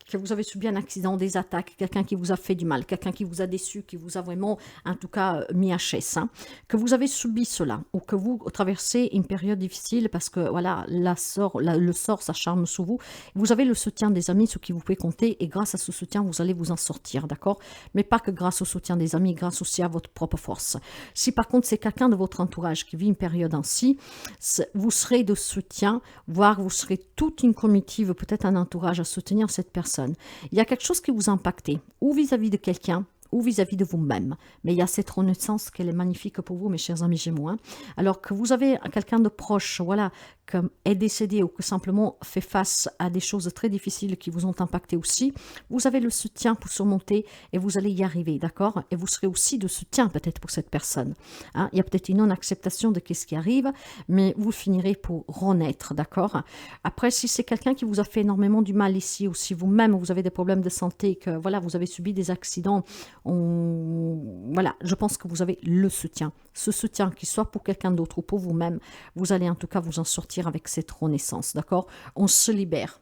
que vous avez subi un accident, des attaques, quelqu'un qui vous a fait du mal, quelqu'un qui vous a déçu, qui vous a vraiment, en tout cas, mis à chaise, hein, que vous avez subi cela, ou que vous traversez une période difficile parce que, voilà, le sort s'acharne sur vous, vous avez le soutien des amis sur qui vous pouvez compter, et grâce à ce soutien, vous allez vous en sortir, d'accord? Mais pas que grâce au soutien des amis, grâce aussi à votre propre force. Si par contre, c'est quelqu'un de votre entourage qui vit une période ainsi, vous serez de soutien, voire vous serez toute une comitive, peut-être un entourage à soutenir cette personne. Il y a quelque chose qui vous impacte, ou vis-à-vis de quelqu'un, ou vis-à-vis de vous-même. Mais il y a cette renaissance qu'elle est magnifique pour vous, mes chers amis Gémeaux. Hein. Alors que vous avez quelqu'un de proche, voilà, qui est décédé ou qui simplement fait face à des choses très difficiles qui vous ont impacté aussi, vous avez le soutien pour surmonter et vous allez y arriver, d'accord? Et vous serez aussi de soutien peut-être pour cette personne. Hein. Il y a peut-être une non-acceptation de ce qui arrive, mais vous finirez pour renaître, d'accord? Après, si c'est quelqu'un qui vous a fait énormément du mal ici, ou si vous-même vous avez des problèmes de santé, que voilà, vous avez subi des accidents, voilà, je pense que vous avez le soutien. Ce soutien, qu'il soit pour quelqu'un d'autre ou pour vous-même, vous allez en tout cas vous en sortir avec cette renaissance, d'accord? On se libère,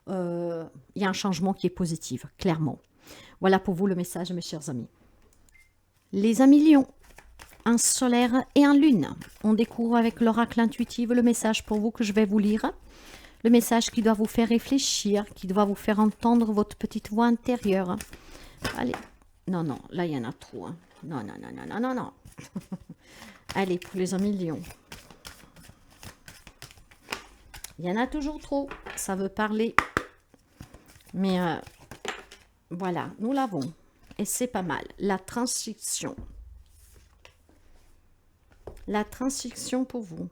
il y a un changement qui est positif, clairement. Voilà pour vous le message, mes chers amis. Les amis lions, un solaire et un lune. On découvre avec l'oracle intuitif le message pour vous que je vais vous lire. Le message qui doit vous faire réfléchir, qui doit vous faire entendre votre petite voix intérieure. Allez, non, non, là il y en a trop. Hein. Non, non, non, non, non, non, non. Allez, pour les amis lions. Il y en a toujours trop, ça veut parler. Mais voilà, nous l'avons. Et c'est pas mal. La transition. La transition pour vous.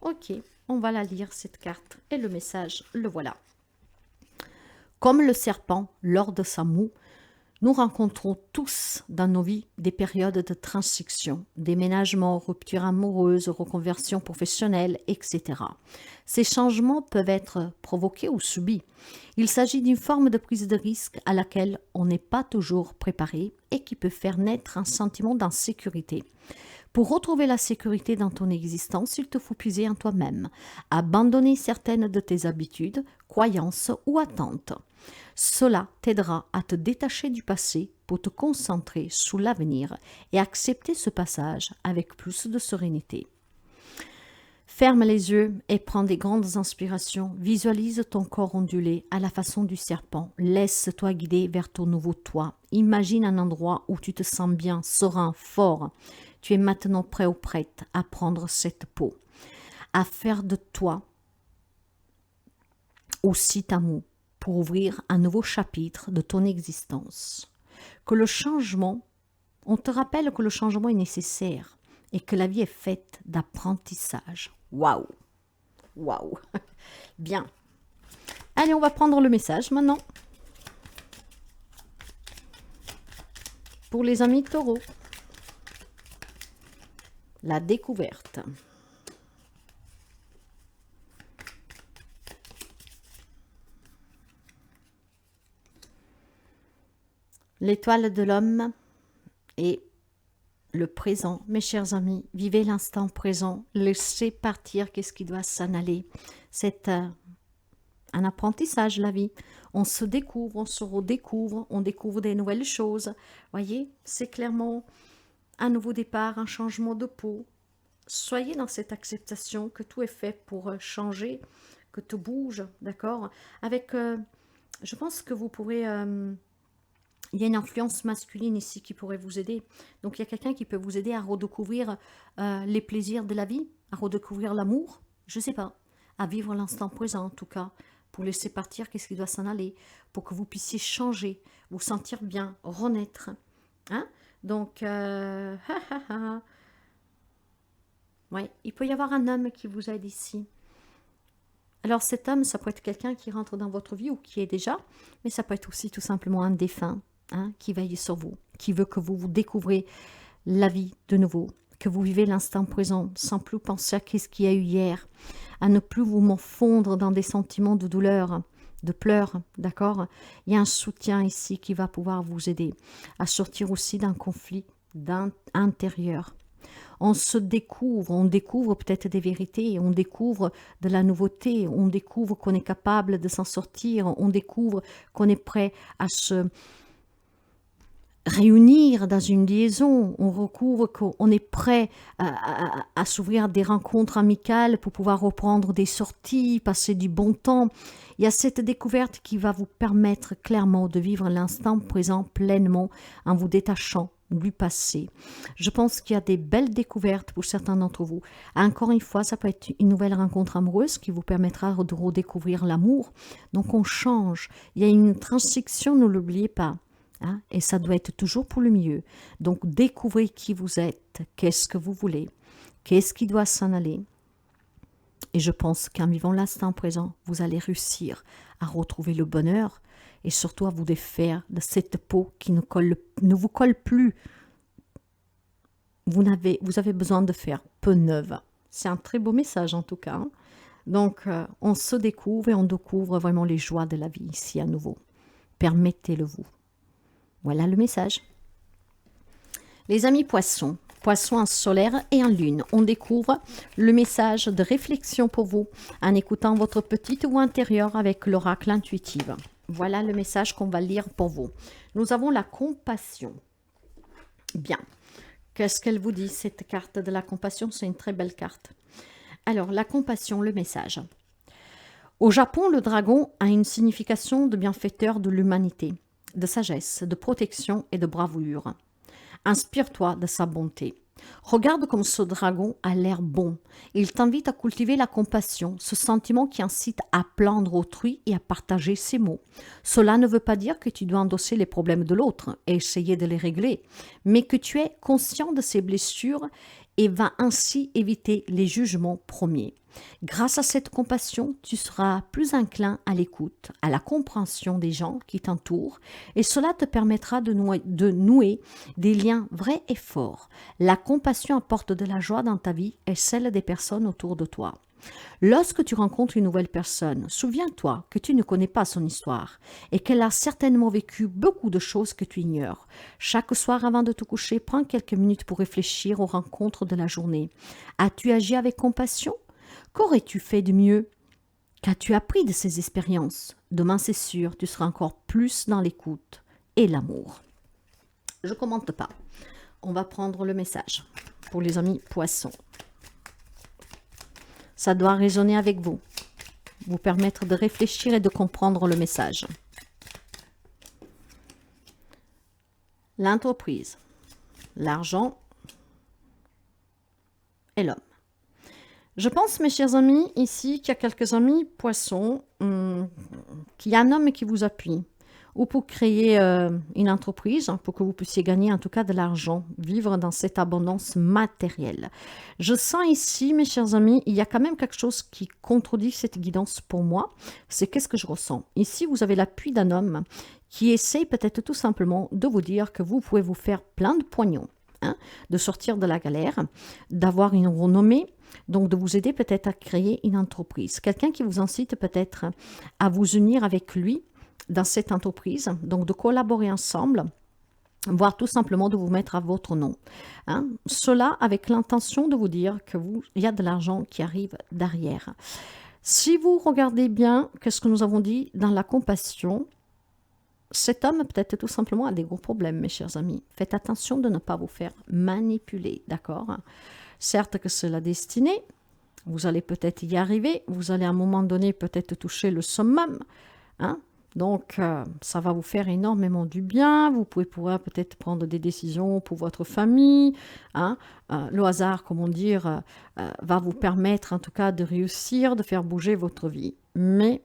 Ok, on va la lire cette carte. Et le message, le voilà. Comme le serpent, lors de sa moue, nous rencontrons tous dans nos vies des périodes de transition, déménagement, rupture amoureuse, reconversion professionnelle, etc. Ces changements peuvent être provoqués ou subis. Il s'agit d'une forme de prise de risque à laquelle on n'est pas toujours préparé et qui peut faire naître un sentiment d'insécurité. Pour retrouver la sécurité dans ton existence, il te faut puiser en toi-même, abandonner certaines de tes habitudes, croyances ou attentes. Cela t'aidera à te détacher du passé pour te concentrer sur l'avenir et accepter ce passage avec plus de sérénité. Ferme les yeux et prends des grandes inspirations. Visualise ton corps ondulé à la façon du serpent. Laisse-toi guider vers ton nouveau toi. Imagine un endroit où tu te sens bien, serein, fort. Tu es maintenant prêt ou prête à prendre cette peau, à faire de toi aussi ta moue pour ouvrir un nouveau chapitre de ton existence. Que le changement, on te rappelle que le changement est nécessaire et que la vie est faite d'apprentissage. Waouh! Waouh! Bien. Allez, on va prendre le message maintenant. Pour les amis taureaux. La découverte. L'étoile de l'homme et le présent. Mes chers amis, vivez l'instant présent. Laissez partir qu'est-ce qui doit s'en aller. C'est un apprentissage, la vie. On se découvre, on se redécouvre, on découvre des nouvelles choses. Voyez, c'est clairement un nouveau départ, un changement de peau. Soyez dans cette acceptation que tout est fait pour changer, que tout bouge, d'accord? Avec, je pense que vous pourrez... il y a une influence masculine ici qui pourrait vous aider. Donc, il y a quelqu'un qui peut vous aider à redécouvrir les plaisirs de la vie, à redécouvrir l'amour, je ne sais pas, à vivre l'instant présent en tout cas, pour laisser partir qu'est-ce qui doit s'en aller, pour que vous puissiez changer, vous sentir bien, renaître. Hein? Donc, ouais, il peut y avoir un homme qui vous aide ici. Alors cet homme, ça peut être quelqu'un qui rentre dans votre vie ou qui est déjà, mais ça peut être aussi tout simplement un défunt qui veille sur vous, qui veut que vous vous découvrez la vie de nouveau, que vous vivez l'instant présent sans plus penser à ce qu'il y a eu hier, à ne plus vous morfondre dans des sentiments de douleur, de pleurs, d'accord? Il y a un soutien ici qui va pouvoir vous aider à sortir aussi d'un conflit intérieur. On se découvre, on découvre peut-être des vérités, on découvre de la nouveauté, on découvre qu'on est capable de s'en sortir, on découvre qu'on est prêt à se réunir dans une liaison, on recouvre qu'on est prêt à s'ouvrir des rencontres amicales pour pouvoir reprendre des sorties, passer du bon temps. Il y a cette découverte qui va vous permettre clairement de vivre l'instant présent pleinement en vous détachant du passé. Je pense qu'il y a des belles découvertes pour certains d'entre vous. Encore une fois, ça peut être une nouvelle rencontre amoureuse qui vous permettra de redécouvrir l'amour. Donc on change. Il y a une transition, ne l'oubliez pas. Et ça doit être toujours pour le mieux. Donc découvrez qui vous êtes, qu'est-ce que vous voulez, qu'est-ce qui doit s'en aller. Et je pense qu'en vivant l'instant présent, vous allez réussir à retrouver le bonheur et surtout à vous défaire de cette peau qui ne vous colle plus. Vous avez besoin de faire peau neuve. C'est un très beau message en tout cas. Donc on se découvre et on découvre vraiment les joies de la vie ici à nouveau. Permettez-le vous. Voilà le message. Les amis poissons, Poisson en solaire et en lune. On découvre le message de réflexion pour vous en écoutant votre petite voix intérieure avec l'oracle intuitive. Voilà le message qu'on va lire pour vous. Nous avons la compassion. Bien. Qu'est-ce qu'elle vous dit, cette carte de la compassion? C'est une très belle carte. Alors, la compassion, le message. Au Japon, le dragon a une signification de bienfaiteur de l'humanité, de sagesse, de protection et de bravoure. Inspire-toi de sa bonté. Regarde comme ce dragon a l'air bon. Il t'invite à cultiver la compassion, ce sentiment qui incite à plaindre autrui et à partager ses maux. Cela ne veut pas dire que tu dois endosser les problèmes de l'autre et essayer de les régler, mais que tu es conscient de ses blessures et va ainsi éviter les jugements premiers. Grâce à cette compassion, tu seras plus inclin à l'écoute, à la compréhension des gens qui t'entourent, et cela te permettra de nouer des liens vrais et forts. La compassion apporte de la joie dans ta vie et celle des personnes autour de toi. Lorsque tu rencontres une nouvelle personne, souviens-toi que tu ne connais pas son histoire et qu'elle a certainement vécu beaucoup de choses que tu ignores. Chaque soir avant de te coucher, prends quelques minutes pour réfléchir aux rencontres de la journée. As-tu agi avec compassion? Qu'aurais-tu fait de mieux? Qu'as-tu appris de ces expériences? Demain, c'est sûr, tu seras encore plus dans l'écoute et l'amour. Je ne commente pas. On va prendre le message pour les amis poissons. Ça doit résonner avec vous, vous permettre de réfléchir et de comprendre le message. L'entreprise, l'argent et l'homme. Je pense, mes chers amis, ici, qu'il y a quelques amis poissons, qu'il y a un homme qui vous appuie, ou pour créer une entreprise, pour que vous puissiez gagner en tout cas de l'argent, vivre dans cette abondance matérielle. Je sens ici, mes chers amis, il y a quand même quelque chose qui contredit cette guidance pour moi. C'est qu'est-ce que je ressens. Ici, vous avez l'appui d'un homme qui essaie peut-être tout simplement de vous dire que vous pouvez vous faire plein de poignons, hein, de sortir de la galère, d'avoir une renommée, donc de vous aider peut-être à créer une entreprise. Quelqu'un qui vous incite peut-être à vous unir avec lui dans cette entreprise, donc de collaborer ensemble, voire tout simplement de vous mettre à votre nom. Hein. Cela avec l'intention de vous dire que il y a de l'argent qui arrive derrière. Si vous regardez bien, qu'est-ce que nous avons dit dans la compassion, cet homme peut-être tout simplement a des gros problèmes, mes chers amis. Faites attention de ne pas vous faire manipuler, d'accord? Certes que c'est la destinée, vous allez peut-être y arriver, vous allez à un moment donné peut-être toucher le summum, hein? Donc, ça va vous faire énormément du bien. Vous pouvez pouvoir peut-être prendre des décisions pour votre famille. Hein. Le hasard, comment dire, va vous permettre en tout cas de réussir, de faire bouger votre vie. Mais,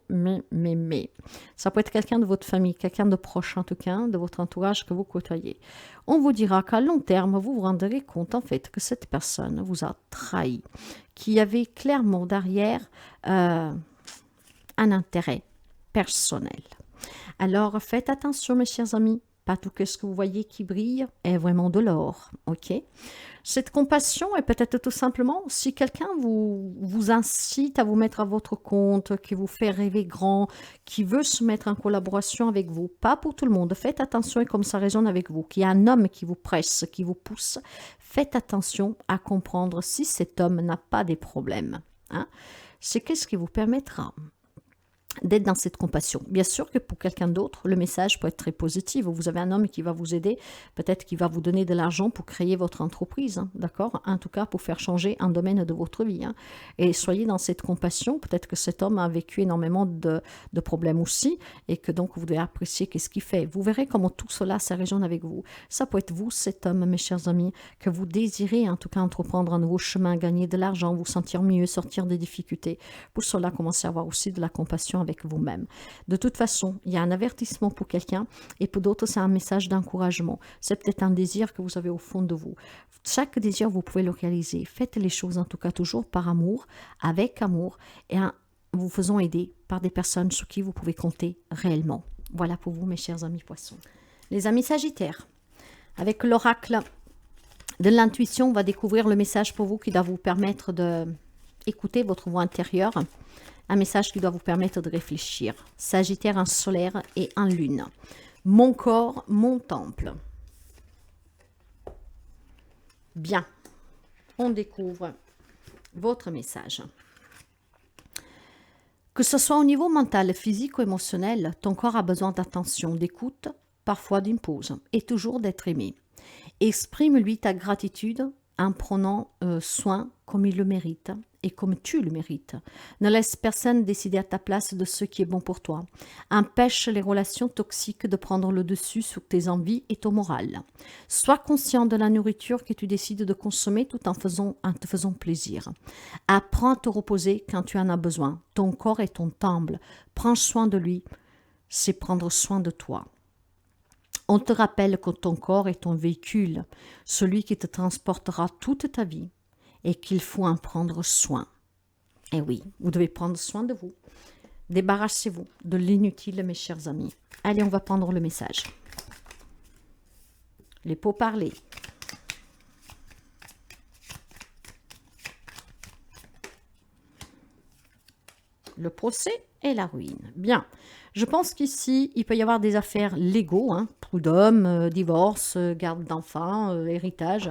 ça peut être quelqu'un de votre famille, quelqu'un de proche en tout cas, de votre entourage que vous côtoyez. On vous dira qu'à long terme, vous vous rendrez compte en fait que cette personne vous a trahi, qu'il y avait clairement derrière un intérêt personnel. Alors, faites attention, mes chers amis. Pas tout ce que vous voyez qui brille est vraiment de l'or, ok? Cette compassion est peut-être tout simplement si quelqu'un vous incite à vous mettre à votre compte, qui vous fait rêver grand, qui veut se mettre en collaboration avec vous. Pas pour tout le monde. Faites attention et comme ça résonne avec vous. Qu'il y a un homme qui vous presse, qui vous pousse. Faites attention à comprendre si cet homme n'a pas des problèmes. Hein? C'est qu'est-ce qui vous permettra d'être dans cette compassion. Bien sûr que pour quelqu'un d'autre, le message peut être très positif. Vous avez un homme qui va vous aider, peut-être qu'il va vous donner de l'argent pour créer votre entreprise, hein, d'accord? En tout cas, pour faire changer un domaine de votre vie. Hein. Et soyez dans cette compassion. Peut-être que cet homme a vécu énormément de problèmes aussi et que donc vous devez apprécier qu'est-ce qu'il fait. Vous verrez comment tout cela, ça résonne avec vous. Ça peut être vous, cet homme, mes chers amis, que vous désirez en tout cas entreprendre un nouveau chemin, gagner de l'argent, vous sentir mieux, sortir des difficultés. Pour cela, commencez à avoir aussi de la compassion avec vous-même. De toute façon, il y a un avertissement pour quelqu'un et pour d'autres, c'est un message d'encouragement. C'est peut-être un désir que vous avez au fond de vous. Chaque désir, vous pouvez le réaliser. Faites les choses en tout cas toujours par amour, avec amour et en vous faisant aider par des personnes sur qui vous pouvez compter réellement. Voilà pour vous, mes chers amis poissons. Les amis sagittaires, avec l'oracle de l'intuition, on va découvrir le message pour vous qui doit vous permettre d'écouter votre voix intérieure. Un message qui doit vous permettre de réfléchir. Sagittaire en solaire et en lune. Mon corps, mon temple. Bien, on découvre votre message. Que ce soit au niveau mental, physique ou émotionnel, ton corps a besoin d'attention, d'écoute, parfois d'une pause, et toujours d'être aimé. Exprime-lui ta gratitude en prenant soin comme il le mérite et comme tu le mérites. Ne laisse personne décider à ta place de ce qui est bon pour toi. Empêche les relations toxiques de prendre le dessus sur tes envies et ton moral. Sois conscient de la nourriture que tu décides de consommer tout en te faisant plaisir. Apprends à te reposer quand tu en as besoin. Ton corps est ton temple. Prends soin de lui, c'est prendre soin de toi. On te rappelle que ton corps est ton véhicule, celui qui te transportera toute ta vie et qu'il faut en prendre soin. Et oui, vous devez prendre soin de vous. Débarrassez-vous de l'inutile, mes chers amis. Allez, on va prendre le message. Les pourparlers. Le procès et la ruine. Bien. Je pense qu'ici, il peut y avoir des affaires légaux, prud'homme, divorce, garde d'enfants, héritage,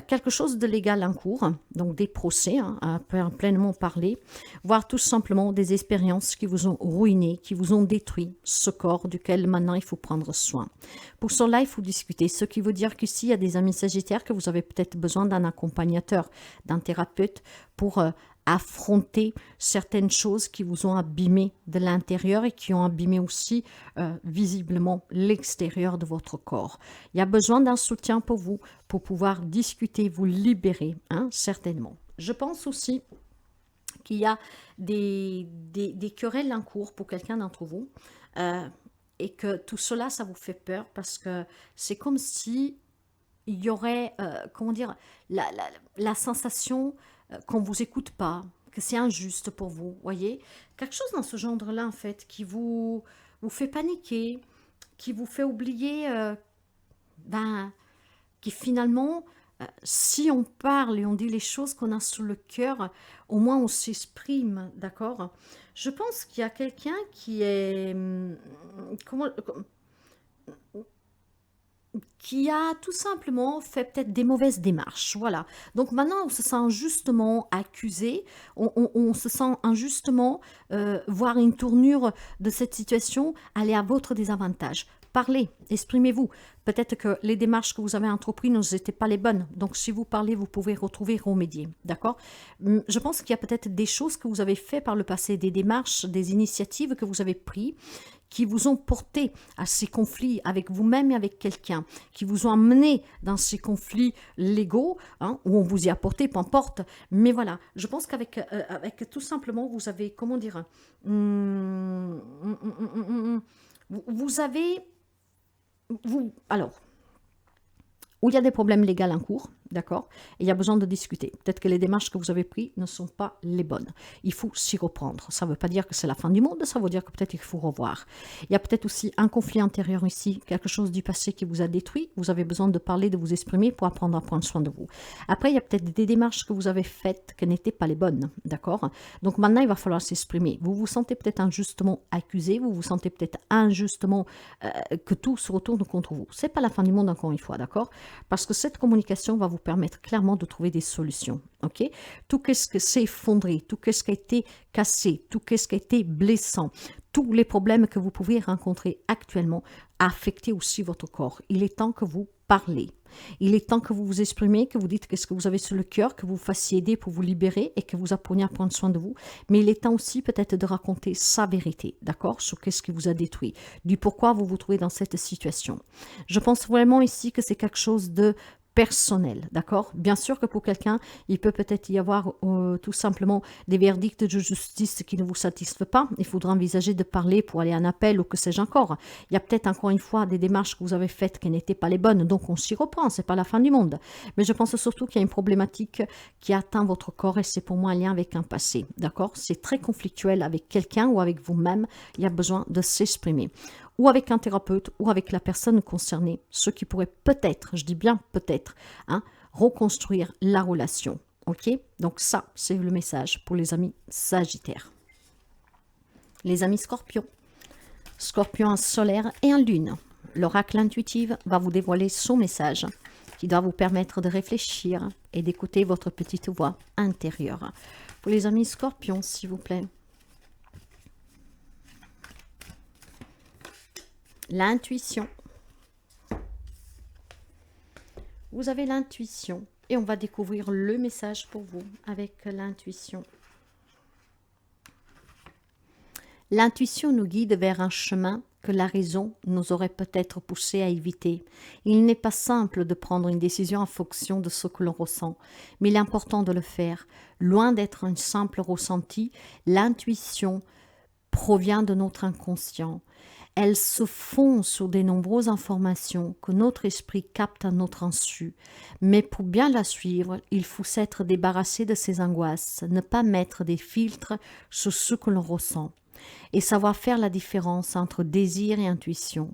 quelque chose de légal en cours, donc des procès, à pleinement parler, voire tout simplement des expériences qui vous ont ruiné, qui vous ont détruit ce corps duquel maintenant il faut prendre soin. Pour cela, il faut discuter, ce qui veut dire qu'ici, il y a des amis sagittaires que vous avez peut-être besoin d'un accompagnateur, d'un thérapeute pour affronter certaines choses qui vous ont abîmé de l'intérieur et qui ont abîmé aussi visiblement l'extérieur de votre corps. Il y a besoin d'un soutien pour vous, pour pouvoir discuter, vous libérer, certainement. Je pense aussi qu'il y a des querelles en cours pour quelqu'un d'entre vous et que tout cela, ça vous fait peur parce que c'est comme si il y aurait, la sensation qu'on ne vous écoute pas, que c'est injuste pour vous, voyez. Quelque chose dans ce genre-là, en fait, qui vous fait paniquer, qui vous fait oublier, qui finalement, si on parle et on dit les choses qu'on a sous le cœur, au moins on s'exprime, d'accord. Je pense qu'il y a quelqu'un qui est... qui a tout simplement fait peut-être des mauvaises démarches, voilà. Donc maintenant, on se sent injustement accusé, on se sent injustement voir une tournure de cette situation aller à votre désavantage. Parlez, exprimez-vous. Peut-être que les démarches que vous avez entreprises n'étaient pas les bonnes. Donc, si vous parlez, vous pouvez retrouver, remédier. D'accord? Je pense qu'il y a peut-être des choses que vous avez fait par le passé, des démarches, des initiatives que vous avez prises qui vous ont porté à ces conflits avec vous-même et avec quelqu'un, qui vous ont amené dans ces conflits légaux, où on vous y a porté, peu importe. Mais voilà, je pense qu'avec avec tout simplement, vous avez, comment dire, vous avez... alors, où il y a des problèmes légaux en cours, d'accord, et il y a besoin de discuter. Peut-être que les démarches que vous avez prises ne sont pas les bonnes. Il faut s'y reprendre. Ça ne veut pas dire que c'est la fin du monde, ça veut dire que peut-être il faut revoir. Il y a peut-être aussi un conflit intérieur ici, quelque chose du passé qui vous a détruit. Vous avez besoin de parler, de vous exprimer pour apprendre à prendre soin de vous. Après, il y a peut-être des démarches que vous avez faites qui n'étaient pas les bonnes, d'accord. Donc maintenant, il va falloir s'exprimer. Vous vous sentez peut-être injustement accusé, vous vous sentez peut-être injustement que tout se retourne contre vous. Ce n'est pas la fin du monde encore une fois, d'accord. Parce que cette communication va vous permettre clairement de trouver des solutions. Ok, tout ce qui s'est effondré, tout ce qui a été cassé, tout ce qui a été blessant, tous les problèmes que vous pouvez rencontrer actuellement affectent aussi votre corps. Il est temps que vous parlez. Il est temps que vous vous exprimez, que vous dites ce que vous avez sur le cœur, que vous vous fassiez aider pour vous libérer et que vous appreniez à prendre soin de vous. Mais il est temps aussi peut-être de raconter sa vérité, d'accord, sur ce qui vous a détruit, du pourquoi vous vous trouvez dans cette situation. Je pense vraiment ici que c'est quelque chose de personnel, d'accord? Bien sûr que pour quelqu'un, il peut peut-être y avoir tout simplement des verdicts de justice qui ne vous satisfont pas. Il faudra envisager de parler pour aller en appel ou que sais-je encore. Il y a peut-être encore une fois des démarches que vous avez faites qui n'étaient pas les bonnes, donc on s'y reprend, c'est pas la fin du monde. Mais je pense surtout qu'il y a une problématique qui atteint votre corps et c'est pour moi un lien avec un passé, d'accord? C'est très conflictuel avec quelqu'un ou avec vous-même, il y a besoin de s'exprimer. Ou avec un thérapeute, ou avec la personne concernée, ce qui pourrait peut-être, je dis bien peut-être, reconstruire la relation. Ok? Donc ça, c'est le message pour les amis sagittaires. Les amis scorpions. Scorpion en solaire et en lune. L'oracle intuitive va vous dévoiler son message qui doit vous permettre de réfléchir et d'écouter votre petite voix intérieure. Pour les amis scorpions, s'il vous plaît. L'intuition. Vous avez l'intuition et on va découvrir le message pour vous avec l'intuition. L'intuition nous guide vers un chemin que la raison nous aurait peut-être poussé à éviter. Il n'est pas simple de prendre une décision en fonction de ce que l'on ressent, mais il est important de le faire. Loin d'être un simple ressenti, l'intuition provient de notre inconscient. Elle se fond sur de nombreuses informations que notre esprit capte à notre insu. Mais pour bien la suivre, il faut s'être débarrassé de ses angoisses, ne pas mettre des filtres sur ce que l'on ressent et savoir faire la différence entre désir et intuition.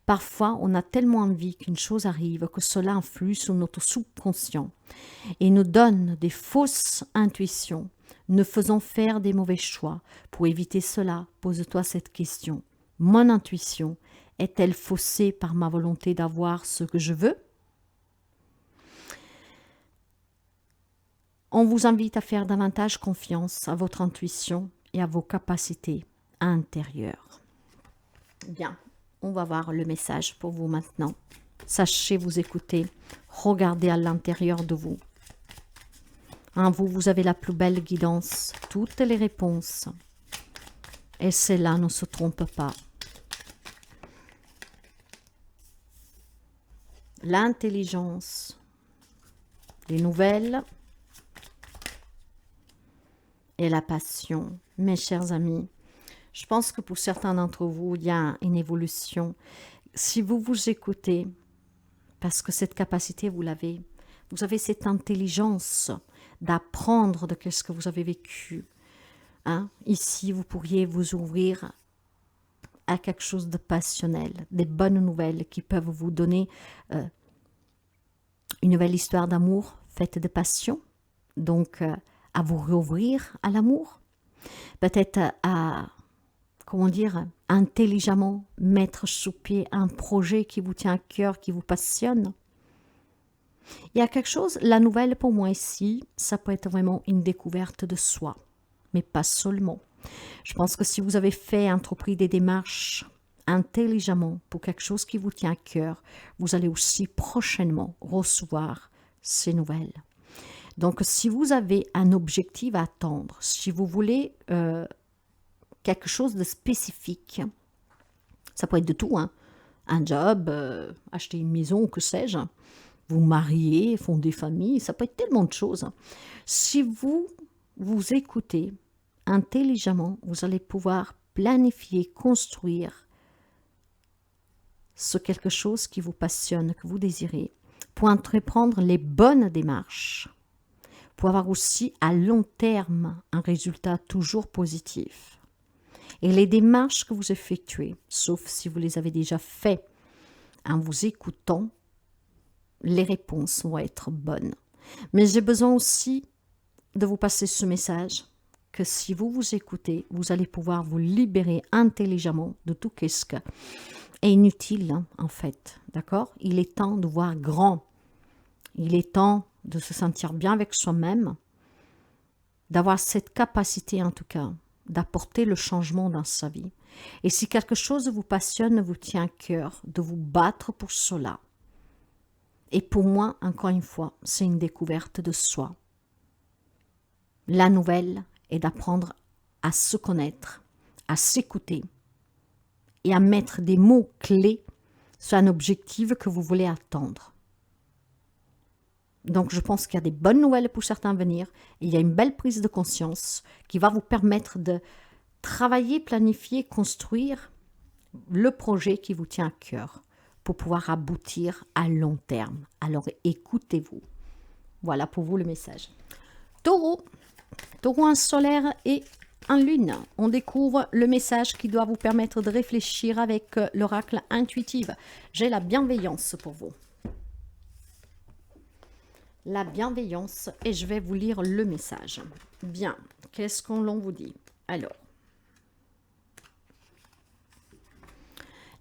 Parfois, on a tellement envie qu'une chose arrive que cela influe sur notre subconscient et nous donne des fausses intuitions. Nous faisons faire des mauvais choix. Pour éviter cela, pose-toi cette question. Mon intuition est-elle faussée par ma volonté d'avoir ce que je veux? On vous invite à faire davantage confiance à votre intuition et à vos capacités intérieures. Bien, on va voir le message pour vous maintenant. Sachez vous écouter, regardez à l'intérieur de vous. En vous, vous avez la plus belle guidance, toutes les réponses. Et cela ne se trompe pas. L'intelligence, les nouvelles et la passion. Mes chers amis, je pense que pour certains d'entre vous, il y a une évolution. Si vous vous écoutez, parce que cette capacité, vous l'avez, vous avez cette intelligence d'apprendre de ce que vous avez vécu. Hein? Ici, vous pourriez vous ouvrir à quelque chose de passionnel, des bonnes nouvelles qui peuvent vous donner une nouvelle histoire d'amour faite de passion, donc à vous rouvrir à l'amour, peut-être à, comment dire, intelligemment mettre sous pied un projet qui vous tient à cœur, qui vous passionne. Il y a quelque chose, la nouvelle pour moi ici, ça peut être vraiment une découverte de soi, mais pas seulement. Je pense que si vous avez entrepris des démarches intelligemment pour quelque chose qui vous tient à cœur, vous allez aussi prochainement recevoir ces nouvelles. Donc, si vous avez un objectif à atteindre, si vous voulez quelque chose de spécifique, ça peut être de tout, hein, un job, acheter une maison, que sais-je, vous marier, fonder famille, ça peut être tellement de choses. Si vous vous écoutez intelligemment, vous allez pouvoir planifier, construire ce quelque chose qui vous passionne, que vous désirez, pour entreprendre les bonnes démarches, pour avoir aussi à long terme un résultat toujours positif. Et les démarches que vous effectuez, sauf si vous les avez déjà faites en vous écoutant, les réponses vont être bonnes. Mais j'ai besoin aussi de vous passer ce message, que si vous vous écoutez, vous allez pouvoir vous libérer intelligemment de tout ce qui est inutile, hein, en fait. D'accord? Il est temps de voir grand. Il est temps de se sentir bien avec soi-même, d'avoir cette capacité, en tout cas, d'apporter le changement dans sa vie. Et si quelque chose vous passionne, vous tient à cœur, de vous battre pour cela. Et pour moi, encore une fois, c'est une découverte de soi. La nouvelle est d'apprendre à se connaître, à s'écouter et à mettre des mots clés sur un objectif que vous voulez atteindre. Donc, je pense qu'il y a des bonnes nouvelles pour certains à venir. Et il y a une belle prise de conscience qui va vous permettre de travailler, planifier, construire le projet qui vous tient à cœur pour pouvoir aboutir à long terme. Alors, écoutez-vous. Voilà pour vous le message. Taureau. Taureau en solaire et en lune. On découvre le message qui doit vous permettre de réfléchir avec l'oracle intuitif. J'ai la bienveillance pour vous. La bienveillance, et je vais vous lire le message. Bien, qu'est-ce qu'on l'on vous dit? Alors,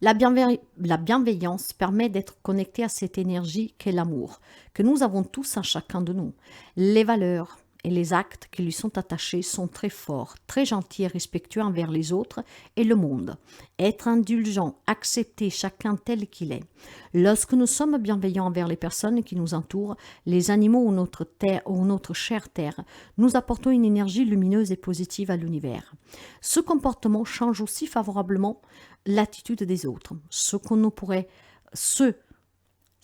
La bienveillance permet d'être connecté à cette énergie qu'est l'amour, que nous avons tous en chacun de nous. Les valeurs et les actes qui lui sont attachés sont très forts, très gentils et respectueux envers les autres et le monde. Être indulgent, accepter chacun tel qu'il est. Lorsque nous sommes bienveillants envers les personnes qui nous entourent, les animaux ou notre terre ou notre chère terre, nous apportons une énergie lumineuse et positive à l'univers. Ce comportement change aussi favorablement l'attitude des autres,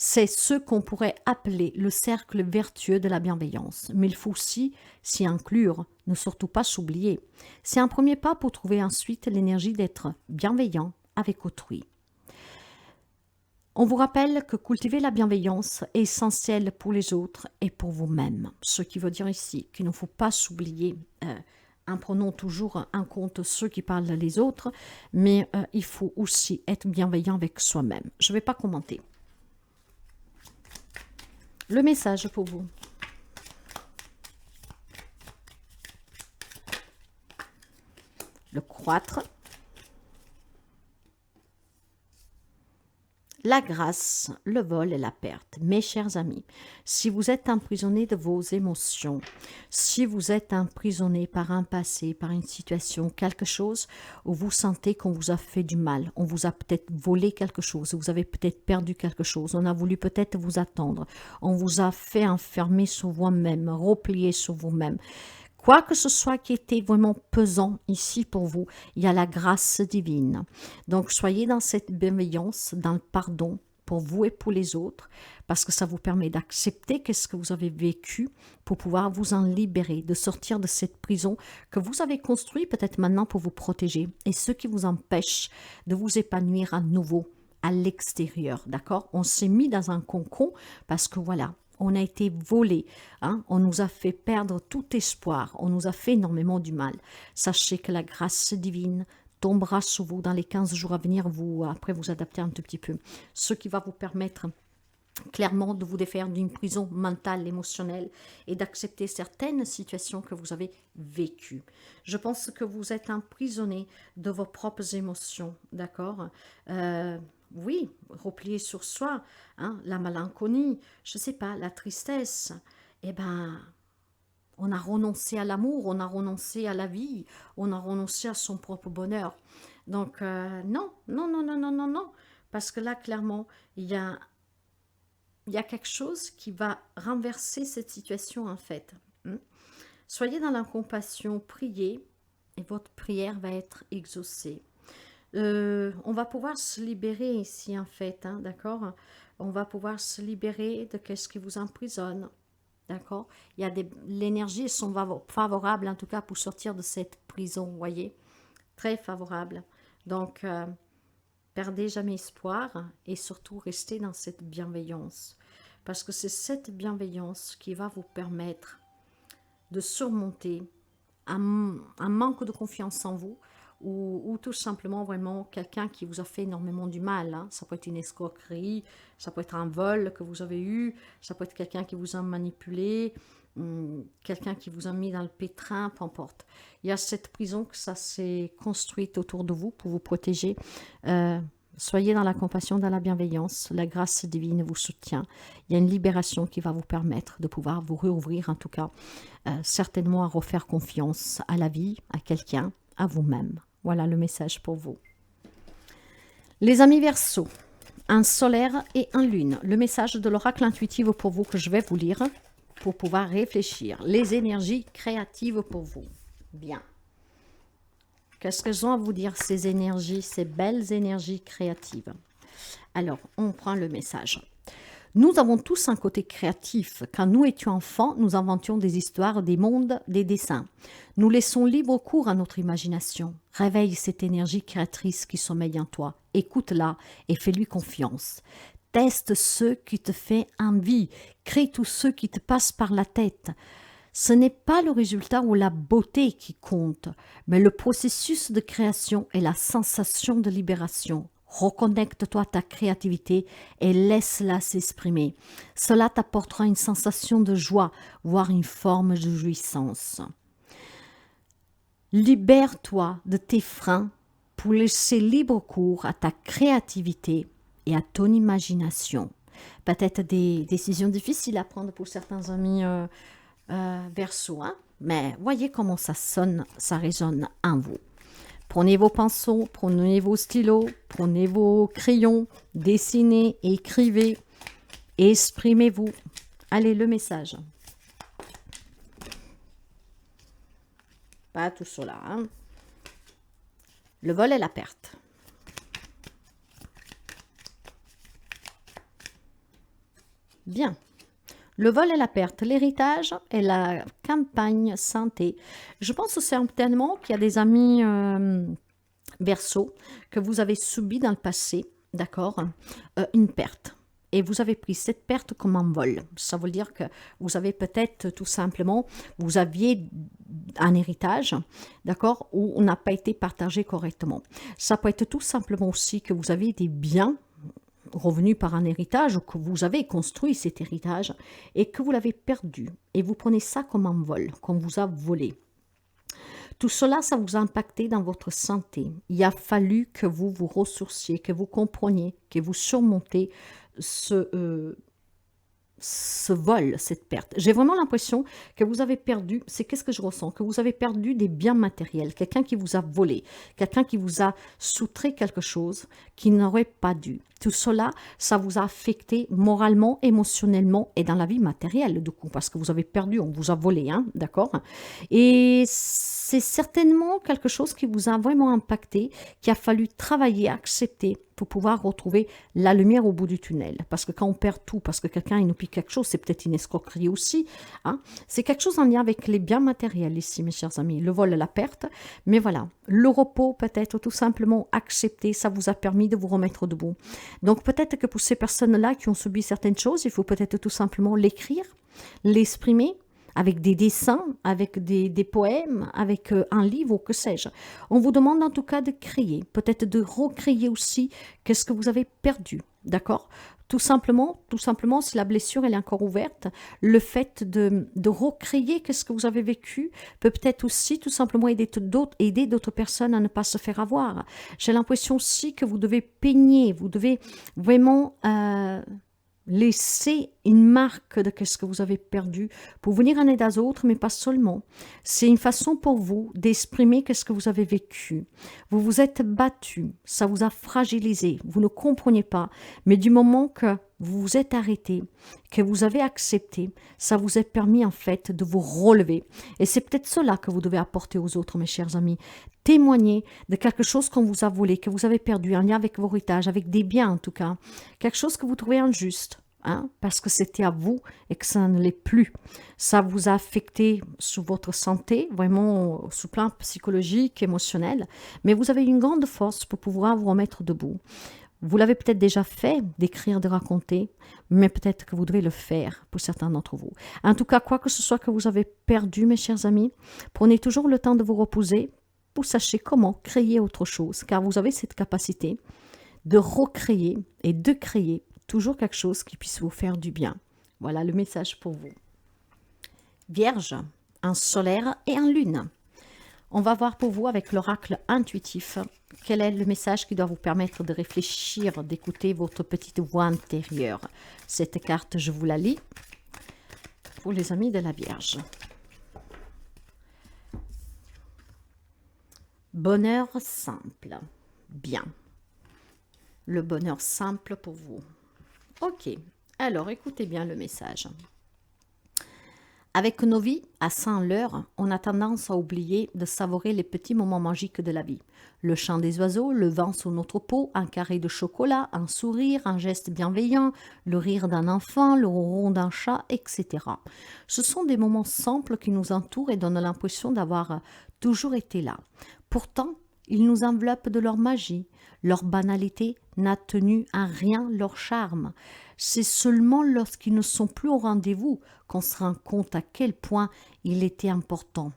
c'est ce qu'on pourrait appeler le cercle vertueux de la bienveillance. Mais il faut aussi s'y inclure, ne surtout pas s'oublier. C'est un premier pas pour trouver ensuite l'énergie d'être bienveillant avec autrui. On vous rappelle que cultiver la bienveillance est essentiel pour les autres et pour vous-même. Ce qui veut dire ici qu'il ne faut pas s'oublier en prenant toujours en compte ceux qui parlent les autres, mais il faut aussi être bienveillant avec soi-même. Je ne vais pas commenter. Le message pour vous. Le croître. La grâce, le vol et la perte. Mes chers amis, si vous êtes emprisonné de vos émotions, si vous êtes emprisonné par un passé, par une situation, quelque chose où vous sentez qu'on vous a fait du mal, on vous a peut-être volé quelque chose, vous avez peut-être perdu quelque chose, on a voulu peut-être vous attendre, on vous a fait enfermer sur vous-même, replier sur vous-même. Quoi que ce soit qui était vraiment pesant ici pour vous, il y a la grâce divine. Donc, soyez dans cette bienveillance, dans le pardon pour vous et pour les autres, parce que ça vous permet d'accepter ce que vous avez vécu pour pouvoir vous en libérer, de sortir de cette prison que vous avez construite peut-être maintenant pour vous protéger et ce qui vous empêche de vous épanouir à nouveau à l'extérieur, d'accord? On s'est mis dans un cocon parce que voilà, on a été volé, hein? On nous a fait perdre tout espoir, on nous a fait énormément du mal. Sachez que la grâce divine tombera sur vous dans les 15 jours à venir, après vous adapter un tout petit peu, ce qui va vous permettre clairement de vous défaire d'une prison mentale, émotionnelle et d'accepter certaines situations que vous avez vécues. Je pense que vous êtes emprisonné de vos propres émotions, d'accord? Oui, replier sur soi, hein, la malencolie, je ne sais pas, la tristesse, eh ben, on a renoncé à l'amour, on a renoncé à la vie, on a renoncé à son propre bonheur. Donc, non, non, non, non, non, non, non, parce que là, clairement, il y a quelque chose qui va renverser cette situation, en fait. Soyez dans la compassion, priez, et votre prière va être exaucée. On va pouvoir se libérer ici en fait, hein, d'accord? On va pouvoir se libérer de ce qui vous emprisonne, d'accord? Il y a l'énergie sont favorable en tout cas pour sortir de cette prison, vous voyez? Très favorable. Donc, perdez jamais espoir et surtout restez dans cette bienveillance. Parce que c'est cette bienveillance qui va vous permettre de surmonter un manque de confiance en vous, ou tout simplement vraiment quelqu'un qui vous a fait énormément du mal. Hein. Ça peut être une escroquerie, ça peut être un vol que vous avez eu, ça peut être quelqu'un qui vous a manipulé, quelqu'un qui vous a mis dans le pétrin, peu importe. Il y a cette prison que ça s'est construite autour de vous pour vous protéger. Soyez dans la compassion, dans la bienveillance, la grâce divine vous soutient. Il y a une libération qui va vous permettre de pouvoir vous réouvrir, en tout cas, certainement à refaire confiance à la vie, à quelqu'un, à vous-même. Voilà le message pour vous. Les amis Verseaux, un solaire et un lune. Le message de l'oracle intuitif pour vous que je vais vous lire pour pouvoir réfléchir. Les énergies créatives pour vous. Bien. Qu'est-ce qu'elles ont à vous dire, ces énergies, ces belles énergies créatives? Alors, on prend le message. Nous avons tous un côté créatif. Quand nous étions enfants, nous inventions des histoires, des mondes, des dessins. Nous laissons libre cours à notre imagination. Réveille cette énergie créatrice qui sommeille en toi. Écoute-la et fais-lui confiance. Teste ce qui te fait envie. Crée tous ceux qui te passent par la tête. Ce n'est pas le résultat ou la beauté qui compte, mais le processus de création et la sensation de libération. Reconnecte-toi à ta créativité et laisse-la s'exprimer. Cela t'apportera une sensation de joie, voire une forme de jouissance. Libère-toi de tes freins pour laisser libre cours à ta créativité et à ton imagination. Peut-être des décisions difficiles à prendre pour certains amis Verseau, hein? Mais voyez comment ça sonne, ça résonne en vous. Prenez vos pinceaux, prenez vos stylos, prenez vos crayons, dessinez, écrivez, exprimez-vous. Allez, le message. Pas tout cela, hein? Le vol et la perte. Bien. Le vol et la perte, l'héritage et la campagne santé. Je pense certainement qu'il y a des amis Verseau que vous avez subi dans le passé, d'accord, une perte. Et vous avez pris cette perte comme un vol. Ça veut dire que vous avez peut-être tout simplement, vous aviez un héritage, d'accord, où on n'a pas été partagé correctement. Ça peut être tout simplement aussi que vous avez des biens revenus par un héritage ou que vous avez construit cet héritage et que vous l'avez perdu. Et vous prenez ça comme un vol, qu'on vous a volé. Tout cela, ça vous a impacté dans votre santé. Il a fallu que vous vous ressourciez, que vous compreniez, que vous surmontez ce vol, cette perte. J'ai vraiment l'impression que vous avez perdu, c'est qu'est-ce que je ressens, que vous avez perdu des biens matériels, quelqu'un qui vous a volé, quelqu'un qui vous a soutrait quelque chose qui n'aurait pas dû. Tout cela, ça vous a affecté moralement, émotionnellement et dans la vie matérielle, du coup, parce que vous avez perdu, on vous a volé, hein, d'accord? Et c'est certainement quelque chose qui vous a vraiment impacté, qu'il a fallu travailler, accepter pour pouvoir retrouver la lumière au bout du tunnel. Parce que quand on perd tout, parce que quelqu'un il nous pique quelque chose, c'est peut-être une escroquerie aussi. Hein? C'est quelque chose en lien avec les biens matériels ici, mes chers amis. Le vol, la perte. Mais voilà, le repos peut-être tout simplement accepté, ça vous a permis de vous remettre debout. Donc peut-être que pour ces personnes-là qui ont subi certaines choses, il faut peut-être tout simplement l'écrire, l'exprimer, avec des dessins, avec des poèmes, avec un livre ou que sais-je. On vous demande en tout cas de créer, peut-être de recréer aussi qu'est-ce que vous avez perdu, d'accord? Tout simplement, si la blessure elle est encore ouverte, le fait de recréer qu'est-ce que vous avez vécu peut peut-être aussi tout simplement aider d'autres personnes à ne pas se faire avoir. J'ai l'impression aussi que vous devez peigner, vous devez vraiment laisser une marque de ce que vous avez perdu pour venir en aide aux autres, mais pas seulement. C'est une façon pour vous d'exprimer ce que vous avez vécu. Vous vous êtes battu, ça vous a fragilisé, vous ne comprenez pas, mais du moment que vous vous êtes arrêté, que vous avez accepté, ça vous a permis en fait de vous relever. Et c'est peut-être cela que vous devez apporter aux autres, mes chers amis. Témoigner de quelque chose qu'on vous a volé, que vous avez perdu, en lien avec vos héritages, avec des biens en tout cas. Quelque chose que vous trouvez injuste. Hein, parce que c'était à vous et que ça ne l'est plus. Ça vous a affecté sur votre santé, vraiment sous plan psychologique, émotionnel, mais vous avez une grande force pour pouvoir vous remettre debout. Vous l'avez peut-être déjà fait, d'écrire, de raconter, mais peut-être que vous devez le faire pour certains d'entre vous. En tout cas, quoi que ce soit que vous avez perdu, mes chers amis, prenez toujours le temps de vous reposer pour sachez comment créer autre chose, car vous avez cette capacité de recréer et de créer toujours quelque chose qui puisse vous faire du bien. Voilà le message pour vous. Vierge, un solaire et un lune. On va voir pour vous avec l'oracle intuitif quel est le message qui doit vous permettre de réfléchir, d'écouter votre petite voix intérieure. Cette carte, je vous la lis pour les amis de la Vierge. Bonheur simple. Bien. Le bonheur simple pour vous. Ok, alors écoutez bien le message. Avec nos vies à 100 l'heure, on a tendance à oublier de savourer les petits moments magiques de la vie. Le chant des oiseaux, le vent sur notre peau, un carré de chocolat, un sourire, un geste bienveillant, le rire d'un enfant, le ronron d'un chat, etc. Ce sont des moments simples qui nous entourent et donnent l'impression d'avoir toujours été là. Pourtant, ils nous enveloppent de leur magie. Leur banalité n'a tenu à rien leur charme. C'est seulement lorsqu'ils ne sont plus au rendez-vous qu'on se rend compte à quel point ils étaient importants.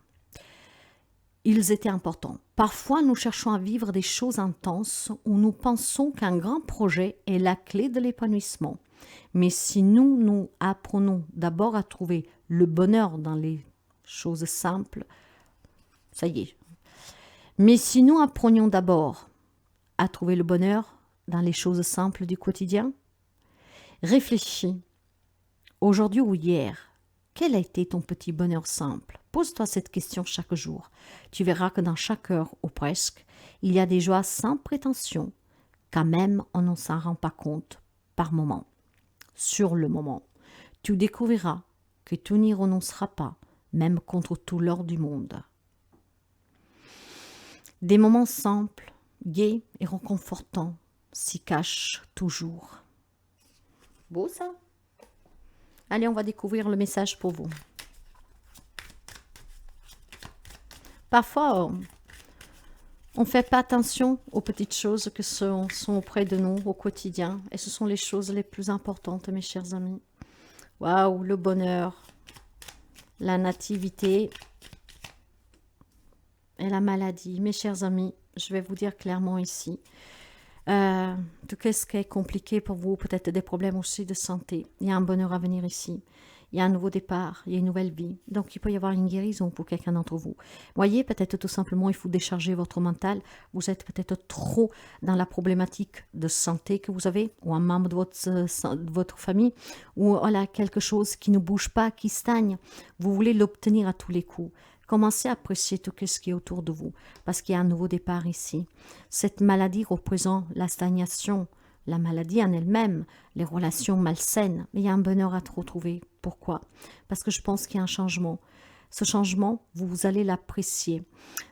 Parfois, nous cherchons à vivre des choses intenses où nous pensons qu'un grand projet est la clé de l'épanouissement. Mais si nous apprenons d'abord à trouver le bonheur dans les choses simples, ça y est. Mais si nous apprenions d'abord à trouver le bonheur dans les choses simples du quotidien? Réfléchis, aujourd'hui ou hier, quel a été ton petit bonheur simple? Pose-toi cette question chaque jour. Tu verras que dans chaque heure ou presque, il y a des joies sans prétention, quand même on ne s'en rend pas compte par moment. Sur le moment, tu découvriras que tu n'y renonceras pas, même contre tout l'or du monde. Des moments simples, gais et réconfortants s'y cachent toujours. Beau ça? Allez, on va découvrir le message pour vous. Parfois, on ne fait pas attention aux petites choses qui sont auprès de nous au quotidien. Et ce sont les choses les plus importantes, mes chers amis. Waouh, le bonheur, la nativité et la maladie. Mes chers amis, je vais vous dire clairement ici. Tout ce qui est compliqué pour vous, peut-être des problèmes aussi de santé. Il y a un bonheur à venir ici. Il y a un nouveau départ, il y a une nouvelle vie. Donc, il peut y avoir une guérison pour quelqu'un d'entre vous. Voyez, peut-être tout simplement, il faut décharger votre mental. Vous êtes peut-être trop dans la problématique de santé que vous avez, ou un membre de votre famille, ou voilà, quelque chose qui ne bouge pas, qui stagne. Vous voulez l'obtenir à tous les coups. Commencez à apprécier tout ce qui est autour de vous, parce qu'il y a un nouveau départ ici. Cette maladie représente la stagnation, la maladie en elle-même, les relations malsaines, mais il y a un bonheur à retrouver. Pourquoi? Parce que je pense qu'il y a un changement. Ce changement, vous allez l'apprécier.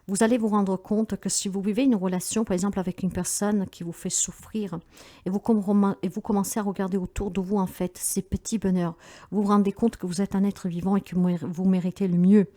Vous allez vous rendre compte que si vous vivez une relation, par exemple, avec une personne qui vous fait souffrir, et vous commencez à regarder autour de vous, en fait, ces petits bonheurs, vous vous rendez compte que vous êtes un être vivant et que vous méritez le mieux.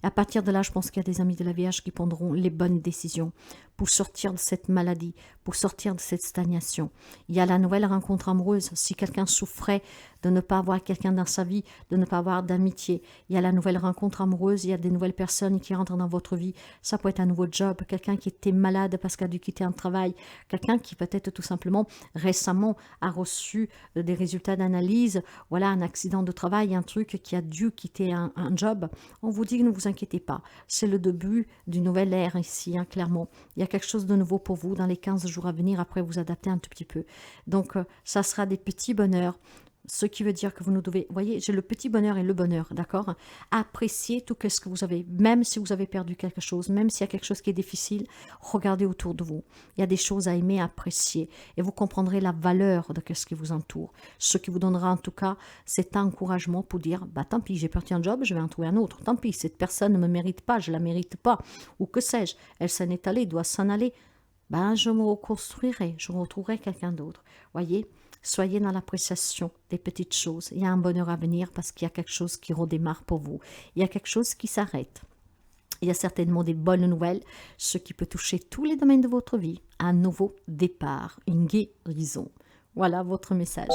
Et à partir de là, je pense qu'il y a des amis de la Vierge qui prendront les bonnes décisions pour sortir de cette maladie, pour sortir de cette stagnation. Il y a la nouvelle rencontre amoureuse. Si quelqu'un souffrait de ne pas avoir quelqu'un dans sa vie, de ne pas avoir d'amitié, il y a la nouvelle rencontre amoureuse, il y a des nouvelles personnes qui rentrent dans votre vie. Ça peut être un nouveau job, quelqu'un qui était malade parce qu'il a dû quitter un travail, quelqu'un qui peut-être tout simplement récemment a reçu des résultats d'analyse, voilà, un accident de travail, un truc qui a dû quitter un job. On vous dit, ne vous inquiétez pas, c'est le début d'une nouvelle ère ici, hein, clairement. Il y a quelque chose de nouveau pour vous dans les 15 jours à venir, après vous adapter un tout petit peu. Donc, ça sera des petits bonheurs. Ce qui veut dire que vous nous devez, voyez, j'ai le petit bonheur et le bonheur, d'accord? Appréciez tout ce que vous avez, même si vous avez perdu quelque chose, même s'il y a quelque chose qui est difficile, regardez autour de vous. Il y a des choses à aimer, à apprécier, et vous comprendrez la valeur de ce qui vous entoure. Ce qui vous donnera en tout cas cet encouragement pour dire, bah tant pis, j'ai perdu un job, je vais en trouver un autre. Tant pis, cette personne ne me mérite pas, je la mérite pas, ou que sais-je, elle s'en est allée, doit s'en aller. Ben, je me reconstruirai, je retrouverai quelqu'un d'autre. Voyez? Soyez dans l'appréciation des petites choses. Il y a un bonheur à venir parce qu'il y a quelque chose qui redémarre pour vous. Il y a quelque chose qui s'arrête. Il y a certainement des bonnes nouvelles, ce qui peut toucher tous les domaines de votre vie. Un nouveau départ, une guérison. Voilà votre message.